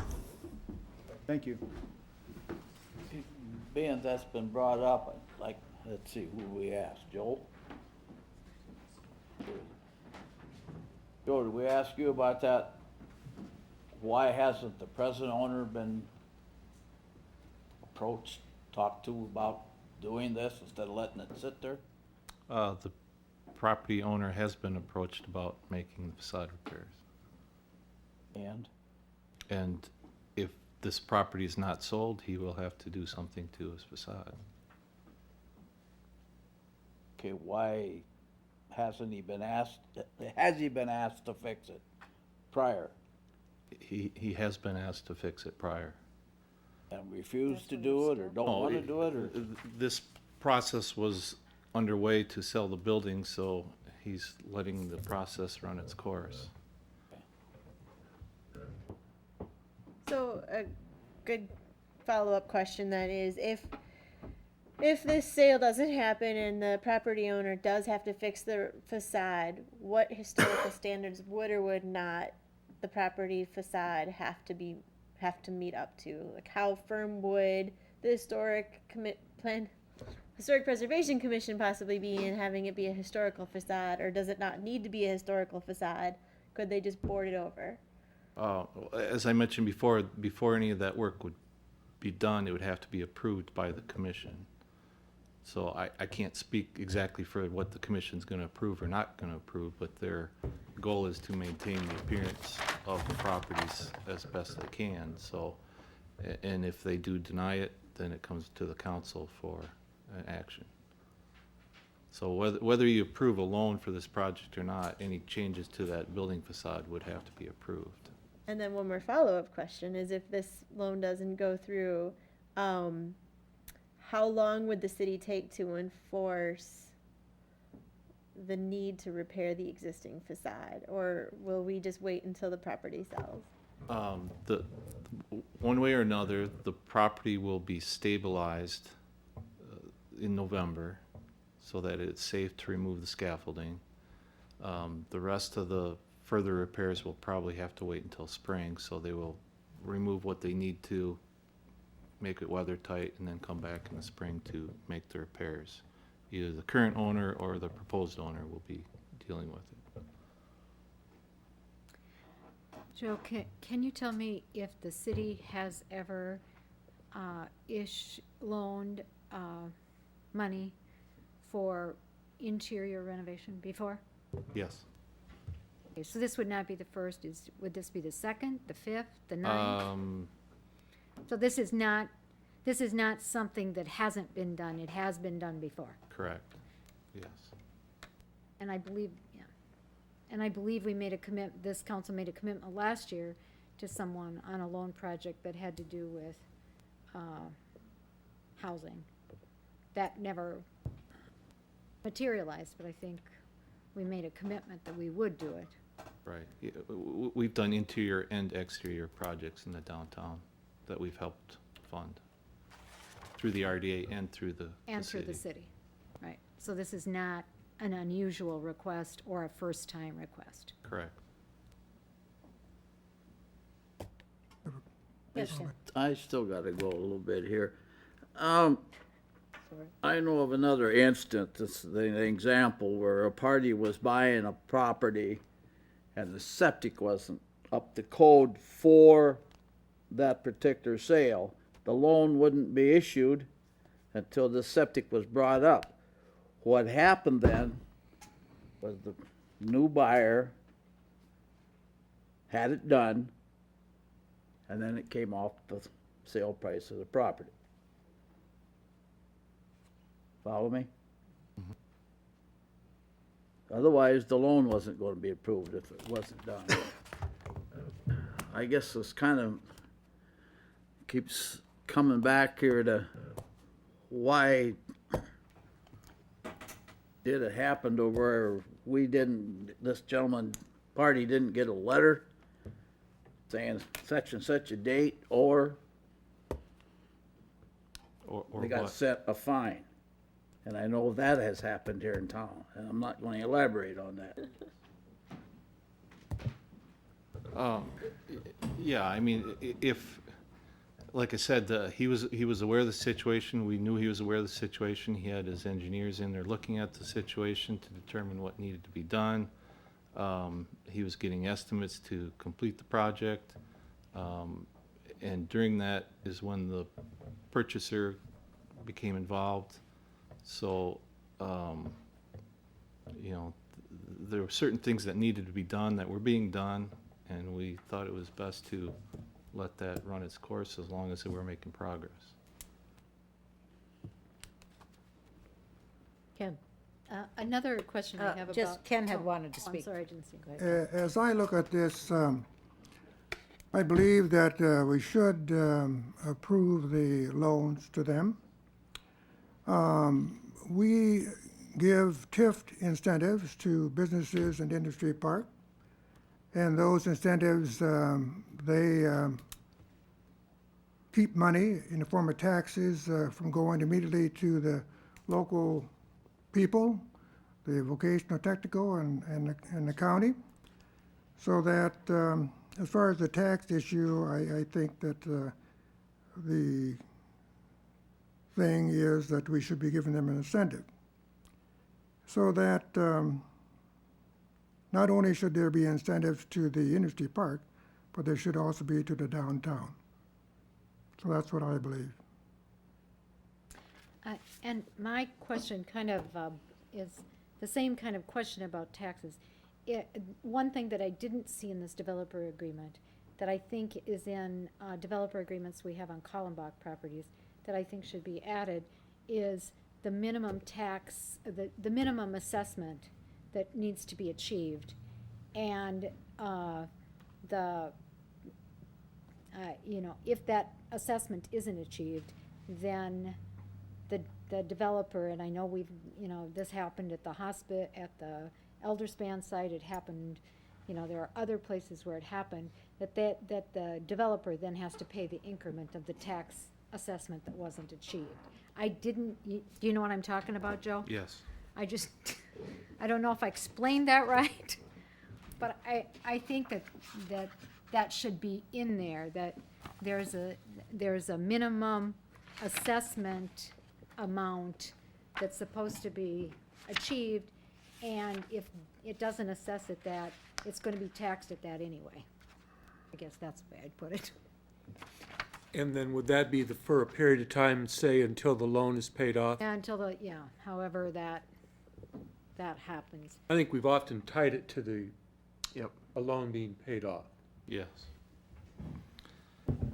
Speaker 8: Thank you.
Speaker 3: Being that's been brought up, let's see, who we asked, Joel? Joel, did we ask you about that? Why hasn't the present owner been approached, talked to about doing this instead of letting it sit there?
Speaker 7: The property owner has been approached about making the facade repairs. And if this property is not sold, he will have to do something to his facade.
Speaker 3: Okay, why hasn't he been asked, has he been asked to fix it prior
Speaker 7: He has been asked to fix it prior.
Speaker 3: and refused to do it or don't want to do it, or?
Speaker 7: This process was underway to sell the building, so he's letting the process run its course.
Speaker 12: So a good follow-up question then is if this sale doesn't happen and the property owner does have to fix the facade, what historical standards would or would not the property facade have to meet up to? Like how firm would the Historic Preservation Commission possibly be in having it be a historical facade, or does it not need to be a historical facade? Could they just board it over?
Speaker 7: As I mentioned before any of that work would be done, it would have to be approved by the commission. So I can't speak exactly for what the commission's gonna approve or not gonna approve, but their goal is to maintain the appearance of the properties as best they can, so, and if they do deny it, then it comes to the council for an action. So whether you approve a loan for this project or not, any changes to that building facade would have to be approved.
Speaker 12: And then one more follow-up question is if this loan doesn't go through, how long would the city take to enforce the need to repair the existing facade? Or will we just wait until the property sells?
Speaker 7: One way or another, the property will be stabilized in November so that it's safe to remove the scaffolding. The rest of the further repairs will probably have to wait until spring, so they will remove what they need to, make it weather tight, and then come back in the spring to make the repairs. Either the current owner or the proposed owner will be dealing with it.
Speaker 10: Joe, can you tell me if the city has ever loaned money for interior renovation before?
Speaker 7: Yes.
Speaker 10: Okay, so this would not be the first, would this be the second, the fifth, the ninth? So this is not something that hasn't been done, it has been done before.
Speaker 7: Correct. Yes.
Speaker 10: And I believe, yeah. And I believe this council made a commitment last year to someone on a loan project that had to do with, housing. That never materialized, but I think we made a commitment that we would do it.
Speaker 7: Right. Yeah, we've done interior and exterior projects in the downtown that we've helped fund through the RDA and through the
Speaker 10: Through the city, right. So this is not an unusual request or a first-time request.
Speaker 7: Correct.
Speaker 10: Yes, Ken.
Speaker 3: I still gotta go a little bit here. I know of another instance, this is an example where a party was buying a property and the septic wasn't up to code for that particular sale. The loan wouldn't be issued until the septic was brought up. What happened then was the new buyer had it done, and then it came off the sale price of the property. Follow me? Otherwise, the loan wasn't going to be approved if it wasn't done. I guess this kind of keeps coming back here to why did it happen to where this gentleman party didn't get a letter saying such and such a date, or they got
Speaker 7: what?
Speaker 3: set a fine. And I know that has happened here in town, and I'm not going to elaborate on that.
Speaker 7: Yeah, I mean, if, like I said, he was aware of the situation. We knew he was aware of the situation. He had his engineers in there looking at the situation to determine what needed to be done. He was getting estimates to complete the project. And during that is when the purchaser became involved. So, you know, there were certain things that needed to be done that were being done, and we thought it was best to let that run its course as long as we were making progress.
Speaker 10: Ken? Another question I have about.
Speaker 1: Just Ken had
Speaker 10: oh,
Speaker 1: wanted to
Speaker 10: I'm
Speaker 1: speak.
Speaker 10: sorry, I didn't see. Go ahead.
Speaker 4: As I look at this, I believe that we should approve the loans to them. We give TIF incentives to businesses and industry park, and those incentives, they keep money in the form of taxes from going immediately to the local people, the vocational technical and the county. So that as far as the tax issue, I think that the thing is that we should be giving them an incentive. So that not only should there be incentives to the industry park, but there should also be to the downtown. So that's what I believe.
Speaker 10: And my question kind of is the same kind of question about taxes. One thing that I didn't see in this developer agreement, that I think is in developer agreements we have on Kallenbach properties, that I think should be added, is the minimum tax, the minimum assessment that needs to be achieved. And you know, if that assessment isn't achieved, then the developer, and I know we've, you know, this happened at the at the elder span site, it happened, you know, there are other places where it happened, that the developer then has to pay the increment of the tax assessment that wasn't achieved. Do you know what I'm talking about, Joe?
Speaker 7: Yes.
Speaker 10: I don't know if I explained that right, but I think that should be in there, that there's a minimum assessment amount that's supposed to be achieved, and if it doesn't assess at that, it's gonna be taxed at that anyway. I guess that's the way I'd put it.
Speaker 14: And then would that be for a period of time, say, until the loan is paid off?
Speaker 10: Yeah, until however that happens.
Speaker 14: I think we've often tied it to the,
Speaker 9: Yep.
Speaker 14: a loan being paid off.
Speaker 7: Yes.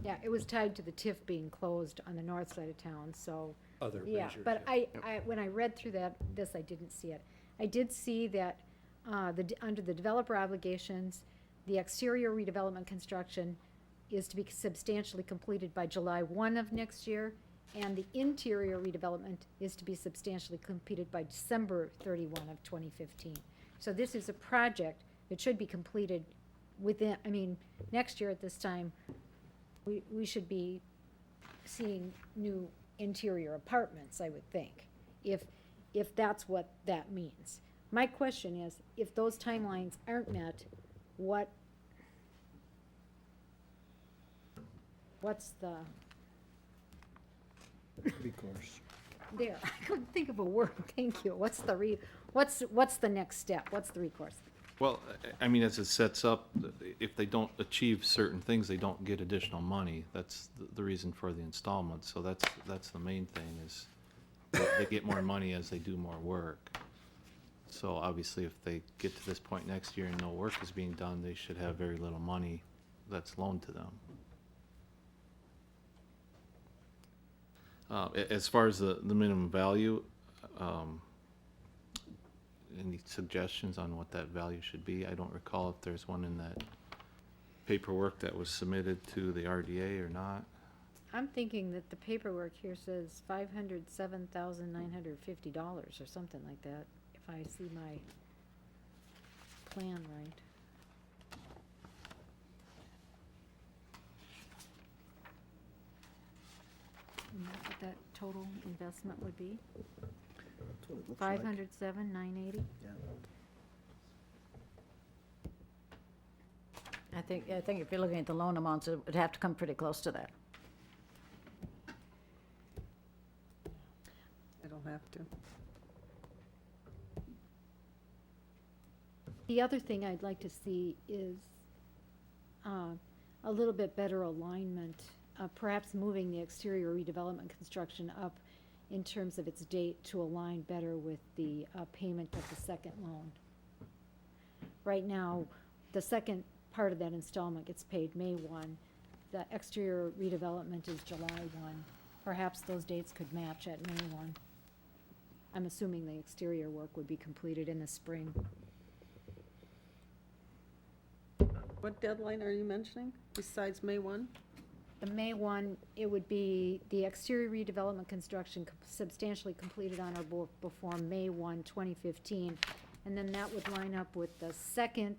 Speaker 10: Yeah, it was tied to the TIF being closed on the north side of town, so.
Speaker 14: Other
Speaker 10: Yeah,
Speaker 14: measures,
Speaker 10: but
Speaker 14: yeah.
Speaker 10: when I read through this, I didn't see it. I did see that, under the developer obligations, the exterior redevelopment construction is to be substantially completed by July 1 of next year, and the interior redevelopment is to be substantially completed by December 31 of 2015. So this is a project that should be completed within, next year at this time, we should be seeing new interior apartments, I would think, if that's what that means. My question is, if those timelines aren't met, what's the,
Speaker 8: Recourse.
Speaker 10: there, I couldn't think of a word, thank you. What's the next step? What's the recourse?
Speaker 7: Well, as it sets up, if they don't achieve certain things, they don't get additional money. That's the reason for the installment. So that's the main thing, is they get more money as they do more work. So obviously, if they get to this point next year and no work is being done, they should have very little money that's loaned to them. As far as the minimum value, any suggestions on what that value should be? I don't recall if there's one in that paperwork that was submitted to the RDA or not.
Speaker 10: I'm thinking that the paperwork here says $507,950 or something like that, if I see my plan right. And that's what that total investment would be?
Speaker 8: That's what it looks like.
Speaker 10: 507,980?
Speaker 8: Yeah.
Speaker 1: I think if you're looking at the loan amounts, it would have to come pretty close to that.
Speaker 5: It'll have to.
Speaker 10: The other thing I'd like to see is a little bit better alignment, perhaps moving the exterior redevelopment construction up in terms of its date to align better with the payment of the second loan. Right now, the second part of that installment gets paid May 1. The exterior redevelopment is July 1. Perhaps those dates could match at May 1. I'm assuming the exterior work would be completed in the spring.
Speaker 5: What deadline are you mentioning besides May 1?
Speaker 10: The May 1, it would be the exterior redevelopment construction substantially completed on or before May 1, 2015. And then that would line up with the second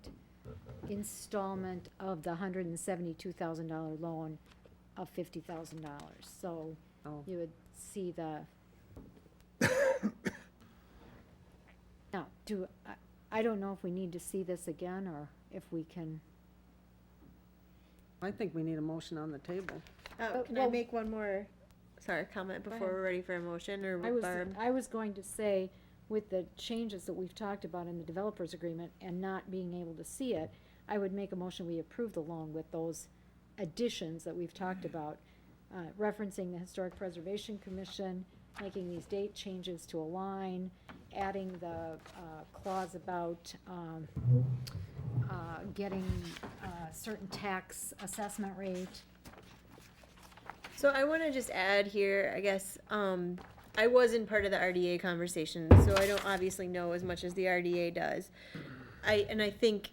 Speaker 10: installment of the $172,000 loan of $50,000. So
Speaker 5: Oh.
Speaker 10: you would see the. Now, I don't know if we need to see this again or if we can.
Speaker 5: I think we need a motion on the table.
Speaker 12: Can I make one more, comment before
Speaker 10: ahead.
Speaker 12: we're ready for a motion, or
Speaker 10: I was,
Speaker 12: Barb?
Speaker 10: I was going to say, with the changes that we've talked about in the developers agreement and not being able to see it, I would make a motion, we approve the loan with those additions that we've talked about, referencing the Historic Preservation Commission, making these date changes to align, adding the clause about getting a certain tax assessment rate.
Speaker 12: So I want to just add here, I guess, I wasn't part of the RDA conversation, so I don't obviously know as much as the RDA does. I think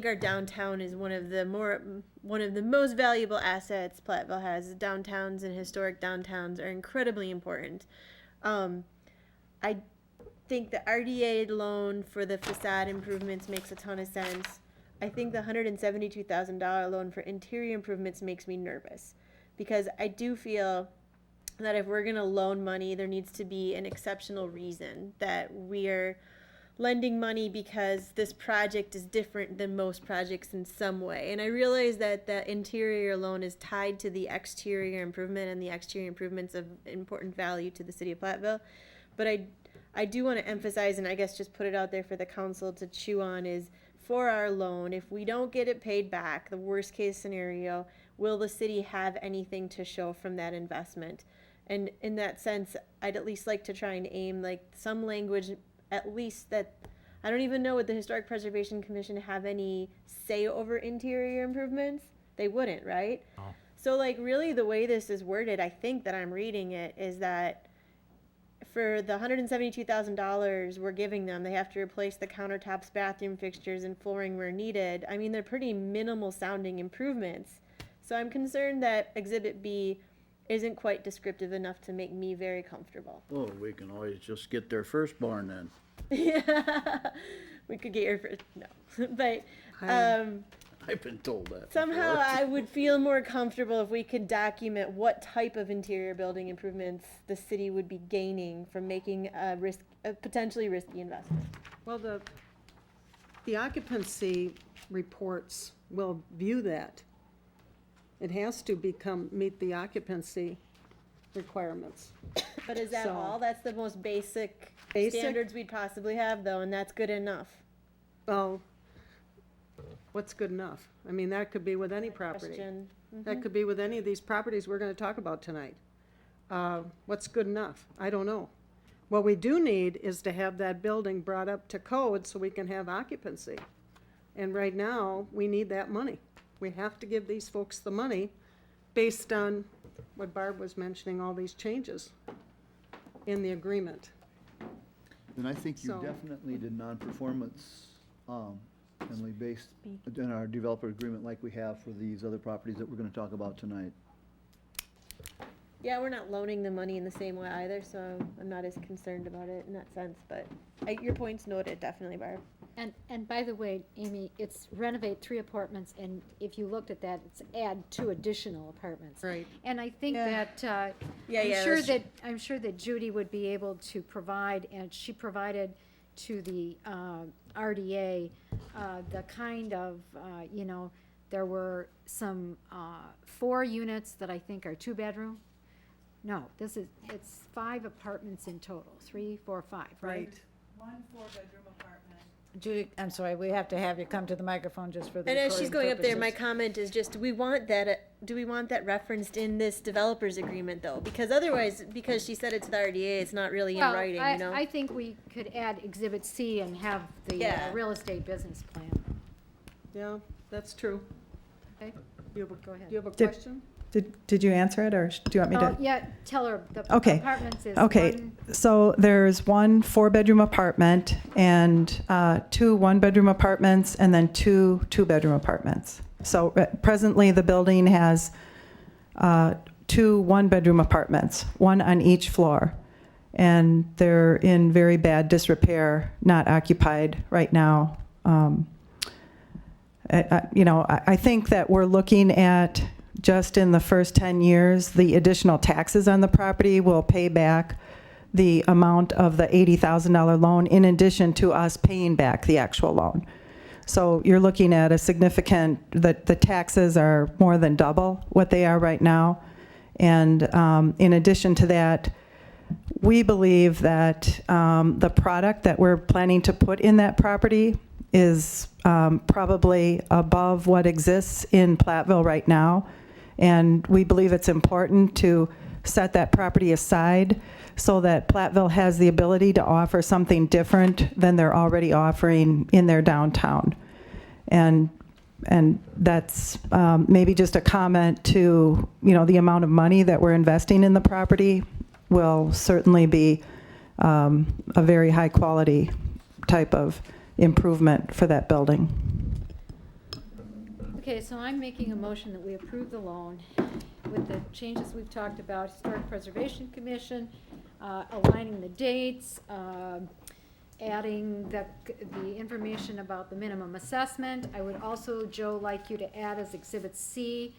Speaker 12: our downtown is one of the most valuable assets Platteville has. Downtowns and historic downtowns are incredibly important. I think the RDA loan for the facade improvements makes a ton of sense. I think the $172,000 loan for interior improvements makes me nervous, because I do feel that if we're gonna loan money, there needs to be an exceptional reason that we're lending money because this project is different than most projects in some way. And I realize that the interior loan is tied to the exterior improvement, and the exterior improvements of important value to the city of Platteville. But I do want to emphasize, and I guess just put it out there for the council to chew on, is for our loan, if we don't get it paid back, the worst case scenario, will the city have anything to show from that investment? And in that sense, I'd at least like to try and aim like some language, at least that, I don't even know, would the Historic Preservation Commission have any say over interior improvements? They wouldn't, right?
Speaker 7: No.
Speaker 12: So like really the way this is worded, I think that I'm reading it, is that for the $172,000 we're giving them, they have to replace the countertops, bathroom fixtures, and flooring where needed. I mean, they're pretty minimal sounding improvements. So I'm concerned that Exhibit B isn't quite descriptive enough to make me very comfortable.
Speaker 3: Oh, we can always just get their firstborn then.
Speaker 12: Yeah, we could get your first, no. But
Speaker 3: I've been told that.
Speaker 12: somehow
Speaker 3: before.
Speaker 12: I would feel more comfortable if we could document what type of interior building improvements the city would be gaining from making a potentially risky investment.
Speaker 5: Well, the occupancy reports will view that. It has to meet the occupancy requirements.
Speaker 12: But is that
Speaker 5: So-
Speaker 12: all? That's the most basic
Speaker 5: Basic?
Speaker 12: standards we'd possibly have, though, and that's good enough.
Speaker 5: Well, what's good enough? I mean, that could be with any property.
Speaker 12: Question.
Speaker 5: That could be with any of these properties we're gonna talk about tonight. What's good enough? I don't know. What we do need is to have that building brought up to code so we can have occupancy. And right now, we need that money. We have to give these folks the money based on what Barb was mentioning, all these changes in the agreement.
Speaker 8: And I think you
Speaker 5: So-
Speaker 8: definitely did non-performance, Emily, based in our developer agreement like we have for these other properties that we're gonna talk about tonight.
Speaker 12: Yeah, we're not loaning the money in the same way either, so I'm not as concerned about it in that sense, but your point's noted, definitely, Barb.
Speaker 10: And by the way, Amy, it's renovate 3 apartments, and if you looked at that, it's add 2 additional apartments.
Speaker 5: Right.
Speaker 10: And I think
Speaker 12: Yeah.
Speaker 10: that,
Speaker 12: Yeah, that's
Speaker 10: I'm sure that Judy would be able to provide, and she provided to the RDA, the kind of, there were some 4 units that I think are 2-bedroom. No, it's 5 apartments in total, 3, 4, 5, right?
Speaker 13: One 4-bedroom apartment.
Speaker 1: Judy, I'm sorry, we have to have you come to the microphone just for the
Speaker 12: And as she's
Speaker 1: recording
Speaker 12: going up there, my
Speaker 1: purposes.
Speaker 12: comment is just, do we want that referenced in this developer's agreement, though? Because otherwise, because she said it to the RDA, it's not really in
Speaker 10: Well,
Speaker 12: writing, you know?
Speaker 10: I think we could add Exhibit C and have the
Speaker 12: Yeah.
Speaker 10: real estate business plan.
Speaker 5: Yeah, that's true.
Speaker 10: Okay,
Speaker 5: You have
Speaker 10: go ahead.
Speaker 5: do you have a
Speaker 13: Did-
Speaker 5: question?
Speaker 13: Did you answer it, or do you want me to?
Speaker 10: Oh, yeah, tell her, the
Speaker 13: Okay.
Speaker 10: apartments is
Speaker 13: Okay,
Speaker 10: one,
Speaker 13: so there's one 4-bedroom apartment and 2 1-bedroom apartments and then 2 2-bedroom apartments. So presently, the building has 2 1-bedroom apartments, 1 on each floor. And they're in very bad disrepair, not occupied right now. I think that we're looking at just in the first 10 years, the additional taxes on the property will pay back the amount of the $80,000 loan in addition to us paying back the actual loan. So you're looking at a significant, the taxes are more than double what they are right now. And in addition to that, we believe that the product that we're planning to put in that property is probably above what exists in Platteville right now. And we believe it's important to set that property aside so that Platteville has the ability to offer something different than they're already offering in their downtown. And that's maybe just a comment to, the amount of money that we're investing in the property will certainly be a very high quality type of improvement for that building.
Speaker 10: Okay, so I'm making a motion that we approve the loan with the changes we've talked about, Historic Preservation Commission, aligning the dates, adding the information about the minimum assessment. I would also, Joe, like you to add as Exhibit C,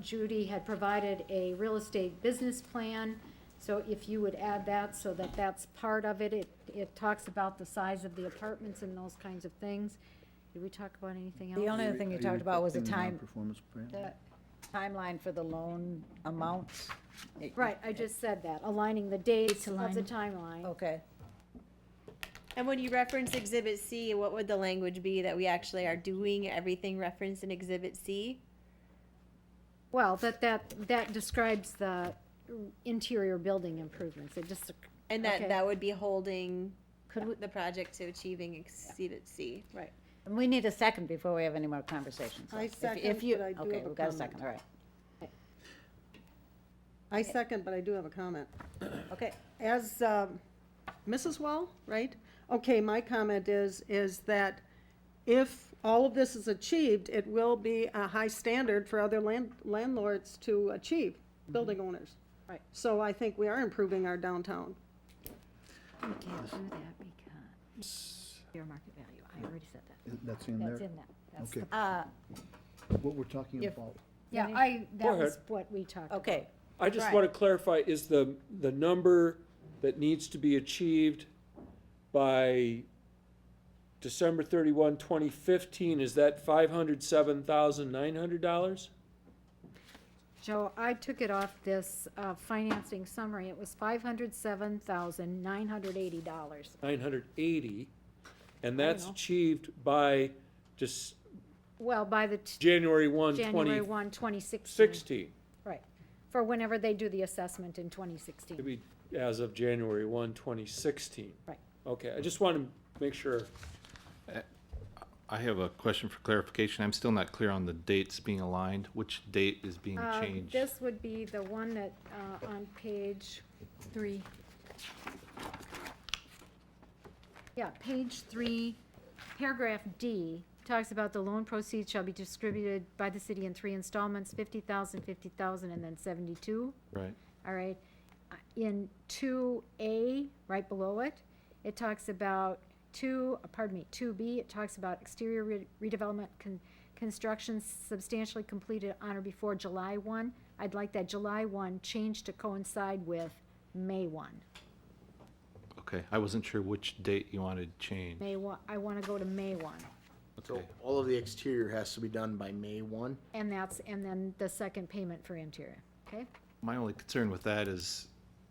Speaker 10: Judy had provided a real estate business plan. So if you would add that so that that's part of it, it talks about the size of the apartments and those kinds of things. Did we talk about anything else?
Speaker 1: The only other thing you talked about was the
Speaker 8: Non-performance plan?
Speaker 1: the timeline for the loan amounts.
Speaker 10: Right, I just said that, aligning the dates of the
Speaker 2: aligning.
Speaker 10: timeline.
Speaker 1: Okay.
Speaker 12: And when you reference Exhibit C, what would the language be that we actually are doing everything referenced in Exhibit C?
Speaker 10: Well, that describes the interior building improvements. It just,
Speaker 12: And that,
Speaker 10: Okay.
Speaker 12: that would be holding
Speaker 10: Could we-
Speaker 12: the project to achieving Exhibit C.
Speaker 10: right.
Speaker 1: And we need a second before we have any more conversations.
Speaker 5: I
Speaker 1: If
Speaker 5: second,
Speaker 1: you-
Speaker 5: but I do
Speaker 1: Okay,
Speaker 5: have a
Speaker 1: we've got a
Speaker 5: comment.
Speaker 1: second, all right.
Speaker 5: I second, but I do have a comment.
Speaker 1: Okay,
Speaker 5: As Mrs. Well, right? Okay, my comment is that if all of this is achieved, it will be a high standard for other landlords to achieve, building owners.
Speaker 10: Right.
Speaker 5: So I think we are improving our downtown.
Speaker 10: We can't do that because fair market value, I already said that.
Speaker 8: That's in there?
Speaker 10: That's in that. That's
Speaker 8: Okay.
Speaker 10: the-
Speaker 8: What we're talking
Speaker 1: If-
Speaker 8: about,
Speaker 10: Yeah,
Speaker 1: Any-
Speaker 10: that
Speaker 14: Go
Speaker 10: was
Speaker 14: ahead.
Speaker 10: what we talked about.
Speaker 1: okay.
Speaker 14: I just
Speaker 1: Right.
Speaker 14: want to clarify, is the number that needs to be achieved by December 31, 2015, is that $507,900?
Speaker 10: Joe, I took it off this financing summary. It was $507,980.
Speaker 14: 980, and that's
Speaker 10: know.
Speaker 14: achieved by just
Speaker 10: Well, by the
Speaker 14: January 1,
Speaker 10: January 1, 2016.
Speaker 14: 2016.
Speaker 10: Right, for whenever they do the assessment in 2016.
Speaker 14: Maybe as of January 1, 2016.
Speaker 10: Right.
Speaker 14: Okay, I just want to make sure.
Speaker 7: I have a question for clarification. I'm still not clear on the dates being aligned. Which date is being changed?
Speaker 10: This would be the one that, on page 3. Yeah, page 3, paragraph D, talks about the loan proceeds shall be distributed by the city in 3 installments, 50,000, 50,000, and then 72.
Speaker 7: Right.
Speaker 10: All right. In 2A, right below it, it talks about 2B, it talks about exterior redevelopment construction substantially completed on or before July 1. I'd like that July 1 changed to coincide with May 1.
Speaker 7: Okay, I wasn't sure which date you wanted changed.
Speaker 10: May 1, I want to go to May 1.
Speaker 16: So
Speaker 7: Okay.
Speaker 16: all of the exterior has to be done by May 1?
Speaker 10: And then the second payment for interior, okay?
Speaker 7: My only concern with that is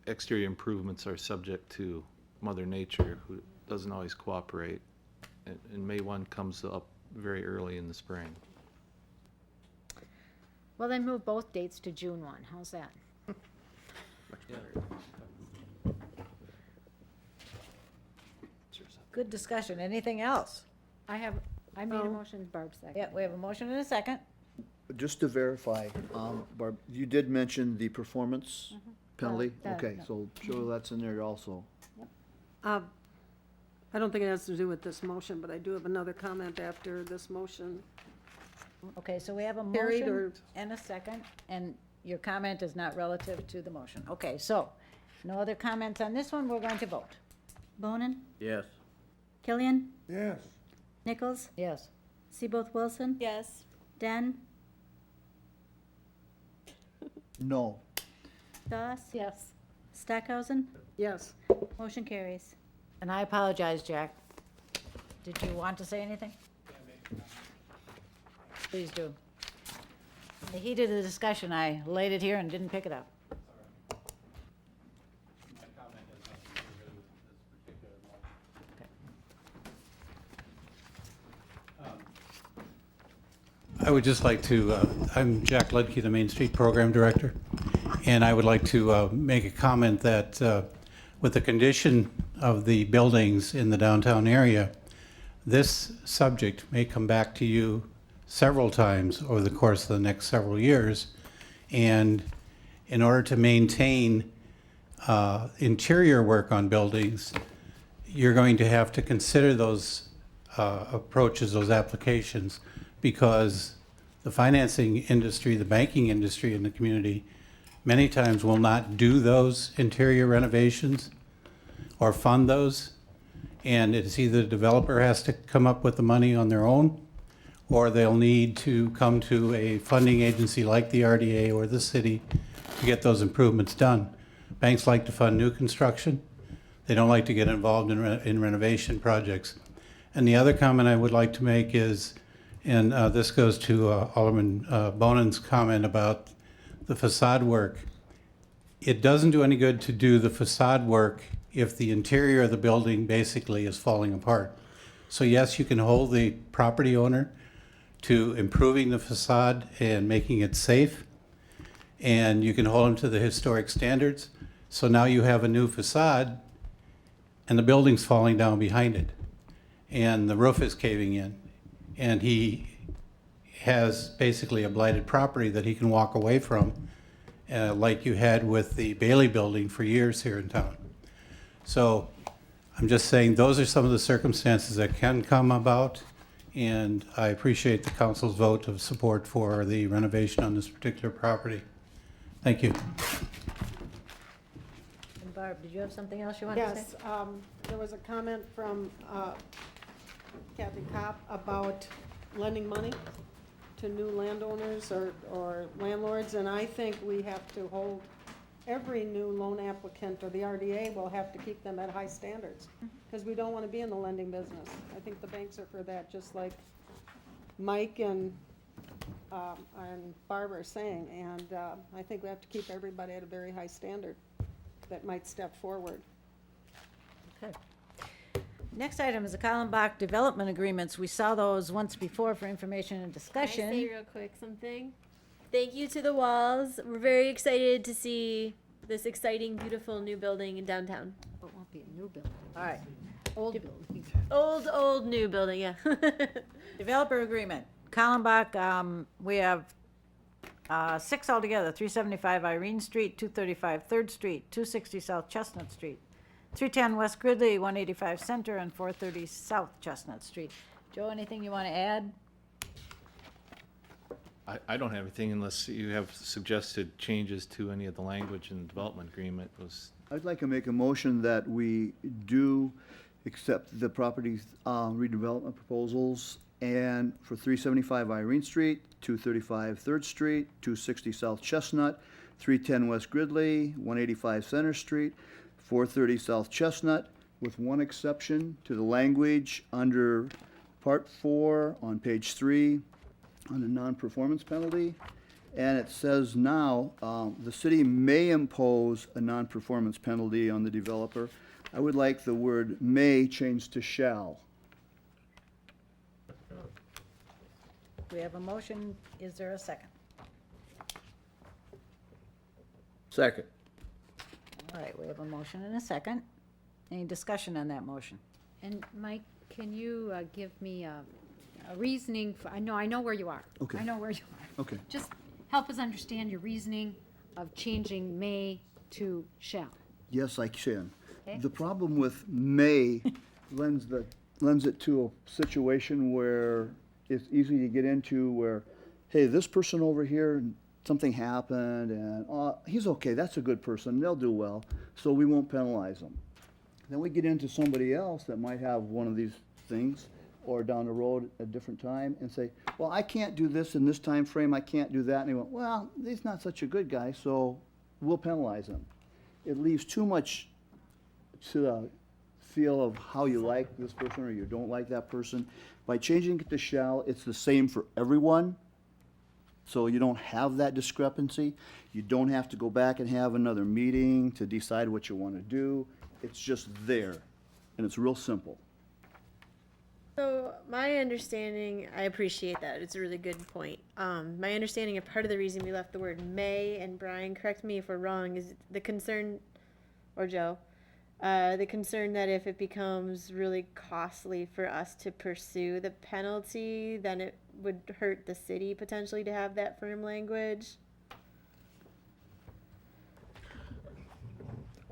Speaker 7: exterior improvements are subject to Mother Nature, who doesn't always cooperate. And May 1 comes up very early in the spring.
Speaker 10: Well, then move both dates to June 1. How's that?
Speaker 1: Good discussion. Anything else?
Speaker 10: I made a motion, Barb second.
Speaker 1: Yeah, we have a motion and a second.
Speaker 8: just to verify, Barb, you did mention the performance penalty?
Speaker 10: that-
Speaker 8: Okay,
Speaker 10: no.
Speaker 8: so sure that's in there also.
Speaker 5: I don't think it has to do with this motion, but I do have another comment after this motion.
Speaker 1: Okay, so we have a
Speaker 5: Carried
Speaker 1: motion
Speaker 5: or-
Speaker 1: and a second, and your comment is not relative to the motion. Okay, so, no other comments on this one, we're going to vote.
Speaker 2: Bonin,
Speaker 3: Yes.
Speaker 2: Killian,
Speaker 4: Yes.
Speaker 2: Nichols,
Speaker 1: Yes.
Speaker 2: Seaboth Wilson,
Speaker 12: Yes.
Speaker 2: Den,
Speaker 8: No.
Speaker 2: Doss?
Speaker 10: Yes.
Speaker 2: Stackhausen?
Speaker 5: Yes.
Speaker 2: Motion carries.
Speaker 1: And I apologize, Jack. Did you want to say anything? Please do. In the heat of the discussion, I laid it here and didn't pick it up.
Speaker 17: I would just like to, I'm Jack Ludke, the Main Street Program Director, and I would like to make a comment that with the condition of the buildings in the downtown area, this subject may come back to you several times over the course of the next several years. And in order to maintain interior work on buildings, you're going to have to consider those approaches, those applications, because the financing industry, the banking industry in the community, many times will not do those interior renovations or fund those. And it's either the developer has to come up with the money on their own, or they'll need to come to a funding agency like the RDA or the city to get those improvements done. Banks like to fund new construction. They don't like to get involved in renovation projects. And the other comment I would like to make is, and this goes to Alderman Bonan's comment about the facade work. It doesn't do any good to do the facade work if the interior of the building basically is falling apart. So yes, you can hold the property owner to improving the facade and making it safe, and you can hold them to the historic standards. So now you have a new facade and the building's falling down behind it and the roof is caving in, and he has basically a blighted property that he can walk away from, like you had with the Bailey building for years here in town. So I'm just saying those are some of the circumstances that can come about, and I appreciate the council's vote of support for the renovation on this particular property. Thank you.
Speaker 1: And Barb, did you have something else you wanted to say?
Speaker 5: Yes, there was a comment from Kathy Kopp about lending money to new landowners or landlords, and I think we have to hold every new loan applicant, or the RDA will have to keep them at high standards, because we don't want to be in the lending business. I think the banks are for that, just like Mike and Barb are saying, and I think we have to keep everybody at a very high standard that might step forward.
Speaker 1: Okay. Next item is the Kallenbach Development Agreements. We saw those once before for information and
Speaker 12: Can I
Speaker 1: discussion.
Speaker 12: say real quick something? Thank you to the Walls. We're very excited to see this exciting, beautiful new building in downtown.
Speaker 10: It won't be a new building.
Speaker 1: All right.
Speaker 10: Old building.
Speaker 12: Old new building, yeah.
Speaker 1: Developer agreement. Kallenbach, we have 6 altogether, 375 Irene Street, 235 3rd Street, 260 South Chestnut Street, 310 West Gridley, 185 Center, and 430 South Chestnut Street. Joe, anything you want to add?
Speaker 7: I don't have anything unless you have suggested changes to any of the language in the development agreement.
Speaker 8: I'd like to make a motion that we do accept the property redevelopment proposals, and for 375 Irene Street, 235 3rd Street, 260 South Chestnut, 310 West Gridley, 185 Center Street, 430 South Chestnut, with one exception to the language under Part 4 on page 3 on the non-performance penalty. And it says now, the city may impose a non-performance penalty on the developer. I would like the word may changed to shall.
Speaker 1: We have a motion. Is there a second?
Speaker 3: Second.
Speaker 1: All right, we have a motion and a second. Any discussion on that motion?
Speaker 10: And Mike, can you give me a reasoning, I know where you are.
Speaker 8: Okay.
Speaker 10: I know where you are.
Speaker 8: Okay.
Speaker 10: Just help us understand your reasoning of changing may to shall.
Speaker 8: Yes, I can.
Speaker 1: Okay.
Speaker 8: The problem with may lends it to a situation where it's easy to get into where, hey, this person over here, something happened, and he's okay, that's a good person, they'll do well, so we won't penalize them. Then we get into somebody else that might have one of these things, or down the road at a different time and say, well, I can't do this in this time frame, I can't do that. And they went, well, he's not such a good guy, so we'll penalize him. It leaves too much to the feel of how you like this person or you don't like that person. By changing it to shall, it's the same for everyone. So you don't have that discrepancy. You don't have to go back and have another meeting to decide what you want to do. It's just there, and it's real simple.
Speaker 12: So my understanding, I appreciate that. It's a really good point. My understanding of part of the reason we left the word may, and Brian, correct me if we're wrong, is the concern, or Joe, the concern that if it becomes really costly for us to pursue the penalty, then it would hurt the city potentially to have that firm language.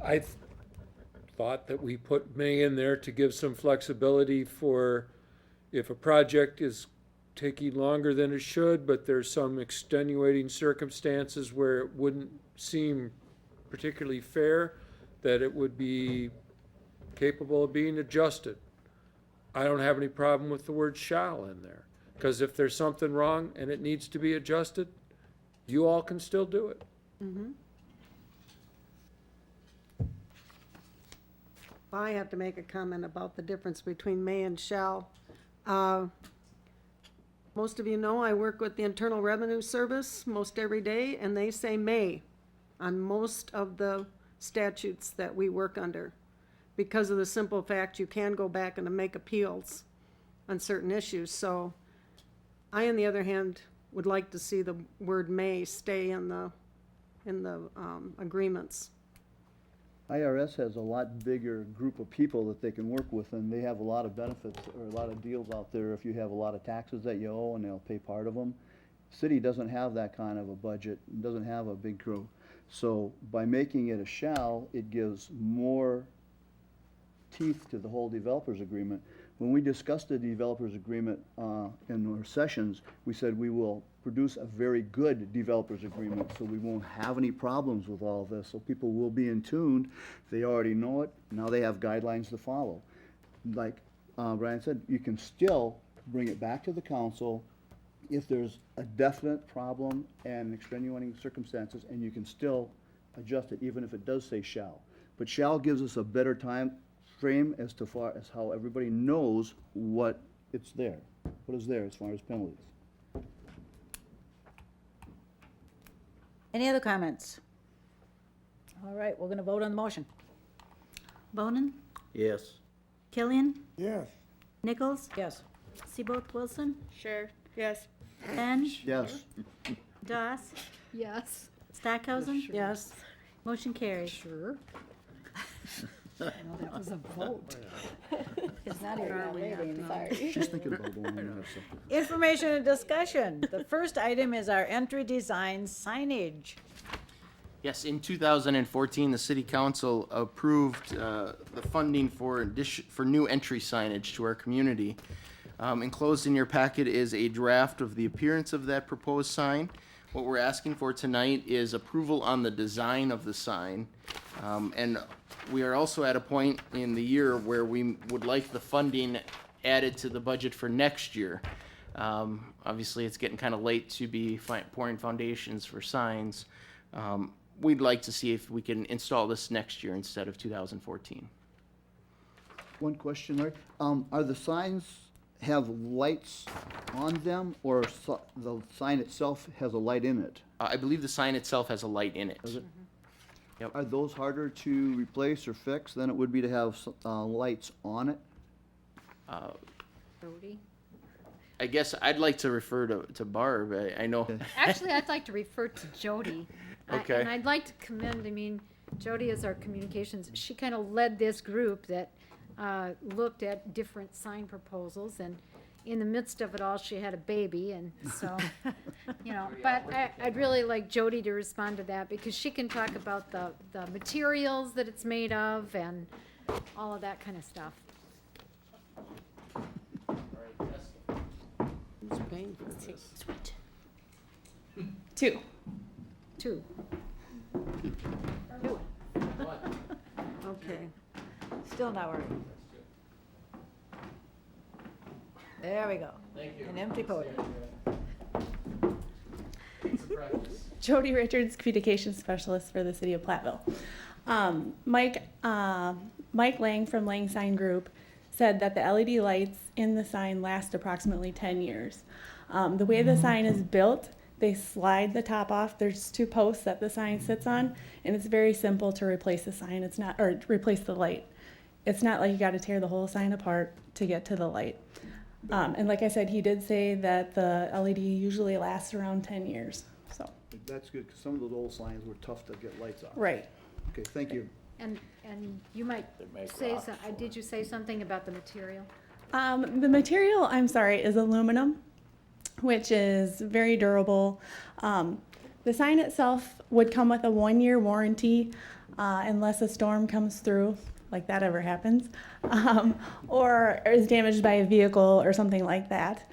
Speaker 14: I thought that we put may in there to give some flexibility for if a project is taking longer than it should, but there's some extenuating circumstances where it wouldn't seem particularly fair, that it would be capable of being adjusted. I don't have any problem with the word shall in there, because if there's something wrong and it needs to be adjusted, you all can still do it.
Speaker 5: I have to make a comment about the difference between may and shall. Most of you know I work with the Internal Revenue Service most every day, and they say may on most of the statutes that we work under, because of the simple fact you can go back and make appeals on certain issues. So I, on the other hand, would like to see the word may stay in the agreements.
Speaker 8: IRS has a lot bigger group of people that they can work with, and they have a lot of benefits or a lot of deals out there if you have a lot of taxes that you owe and they'll pay part of them. City doesn't have that kind of a budget, doesn't have a big crew. So by making it a shall, it gives more teeth to the whole developers agreement. When we discussed the developers agreement in our sessions, we said we will produce a very good developers agreement so we won't have any problems with all this. So people will be in tune. They already know it. Now they have guidelines to follow. Like Brian said, you can still bring it back to the council if there's a definite problem and extenuating circumstances, and you can still adjust it even if it does say shall. But shall gives us a better time frame as far as how everybody knows what it's there, what is there as far as penalties.
Speaker 1: Any other comments? All right, we're gonna vote on the motion.
Speaker 2: Bonin,
Speaker 3: Yes.
Speaker 2: Killian,
Speaker 4: Yes.
Speaker 2: Nichols,
Speaker 1: Yes.
Speaker 2: Seaboth Wilson,
Speaker 12: Sure. Yes.
Speaker 2: Ben,
Speaker 8: Yes.
Speaker 2: Doss,
Speaker 10: Yes.
Speaker 2: Stockhausen.
Speaker 5: Yes.
Speaker 2: Motion carries.
Speaker 10: Sure. No, that was a vote.
Speaker 1: It's not even a meeting.
Speaker 8: She's thinking about going in and have something.
Speaker 1: Information and discussion. The first item is our entry design signage.
Speaker 9: Yes, in 2014, the city council approved the funding for new entry signage to our community. Enclosed in your packet is a draft of the appearance of that proposed sign. What we're asking for tonight is approval on the design of the sign. And we are also at a point in the year where we would like the funding added to the budget for next year. Obviously, it's getting kind of late to be pouring foundations for signs. We'd like to see if we can install this next year instead of 2014.
Speaker 8: One question, Larry. Are the signs have lights on them, or the sign itself has a light in it?
Speaker 9: I believe the sign itself has a light in it.
Speaker 8: Does it?
Speaker 9: Yep.
Speaker 8: Are those harder to replace or fix than it would be to have lights on it?
Speaker 10: Jody?
Speaker 9: I guess I'd like to refer to Barb. I know.
Speaker 10: Actually, I'd like to refer to Jody.
Speaker 9: Okay.
Speaker 10: And I'd like to commend, I mean, Jody is our communications, she kind of led this group that looked at different sign proposals, and in the midst of it all, she had a baby, and so, you know, but I'd really like Jody to respond to that, because she can talk about the materials that it's made of and all of that kind of stuff.
Speaker 5: Who's paying for this?
Speaker 12: Two.
Speaker 10: Two.
Speaker 5: Okay.
Speaker 1: Still not working. There we go. Thank you. An empty podium.
Speaker 18: Jody Richards, Communications Specialist for the City of Platteville. Mike Lang from Lang Sign Group said that the LED lights in the sign last approximately 10 years. The way the sign is built, they slide the top off. There's 2 posts that the sign sits on, and it's very simple to replace the sign. It's not, or replace the light. It's not like you got to tear the whole sign apart to get to the light. And like I said, he did say that the LED usually lasts around 10 years. So.
Speaker 8: That's good, because some of those old signs were tough to get lights on.
Speaker 18: Right.
Speaker 8: Okay, thank you.
Speaker 10: And you might say, did you say something about the material?
Speaker 18: The material, I'm sorry, is aluminum, which is very durable. The sign itself would come with a 1-year warranty unless a storm comes through, like that ever happens, or is damaged by a vehicle or something like that.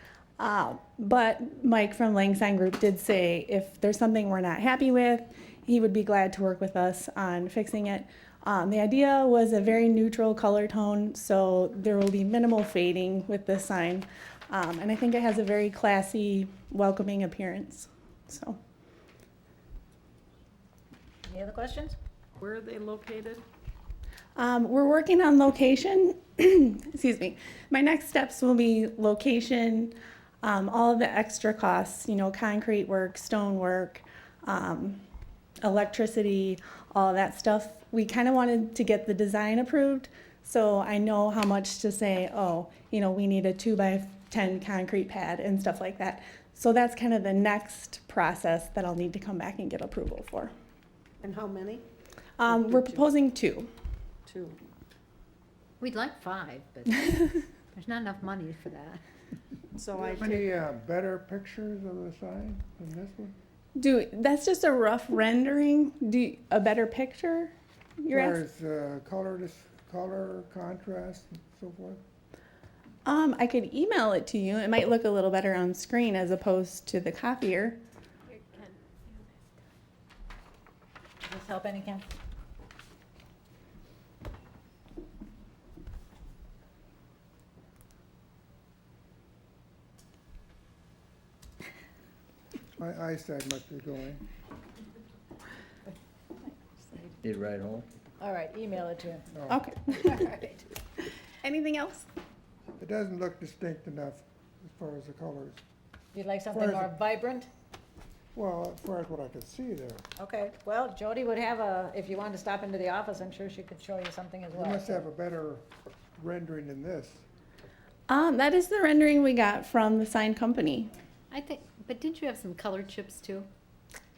Speaker 18: But Mike from Lang Sign Group did say if there's something we're not happy with, he would be glad to work with us on fixing it. The idea was a very neutral color tone, so there will be minimal fading with this sign. And I think it has a very classy, welcoming appearance. So.
Speaker 1: Any other questions?
Speaker 5: Where are they located?
Speaker 18: We're working on location. Excuse me. My next steps will be location, all of the extra costs, concrete work, stone work, electricity, all of that stuff. We kind of wanted to get the design approved, so I know how much to say, we need a 2x10 concrete pad and stuff like that. So that's kind of the next process that I'll need to come back and get approval for.
Speaker 5: And how many?
Speaker 18: We're proposing 2.
Speaker 5: 2.
Speaker 10: We'd like 5, but there's not enough money for that.
Speaker 5: So I
Speaker 4: Any better pictures of the sign than this one?
Speaker 18: That's just a rough rendering. A better picture? You're asking?
Speaker 4: There's color, contrast, and so forth.
Speaker 18: I could email it to you. It might look a little better on screen as opposed to the copier.
Speaker 1: Does this help any, Ken?
Speaker 4: My eyesight must be going.
Speaker 3: Need right home?
Speaker 1: All right, email it to him.
Speaker 18: Okay.
Speaker 1: All right.
Speaker 18: Anything else?
Speaker 4: It doesn't look distinct enough as far as the colors.
Speaker 1: You'd like something
Speaker 4: Where's
Speaker 1: more
Speaker 4: it?
Speaker 1: vibrant?
Speaker 4: Well, as far as what I could see there.
Speaker 1: Okay, well, Jody would have if you wanted to stop into the office, I'm sure she could show you something as well.
Speaker 4: You must have a better rendering than this.
Speaker 18: That is the rendering we got from the sign company.
Speaker 10: I think, but didn't you have some colored chips too?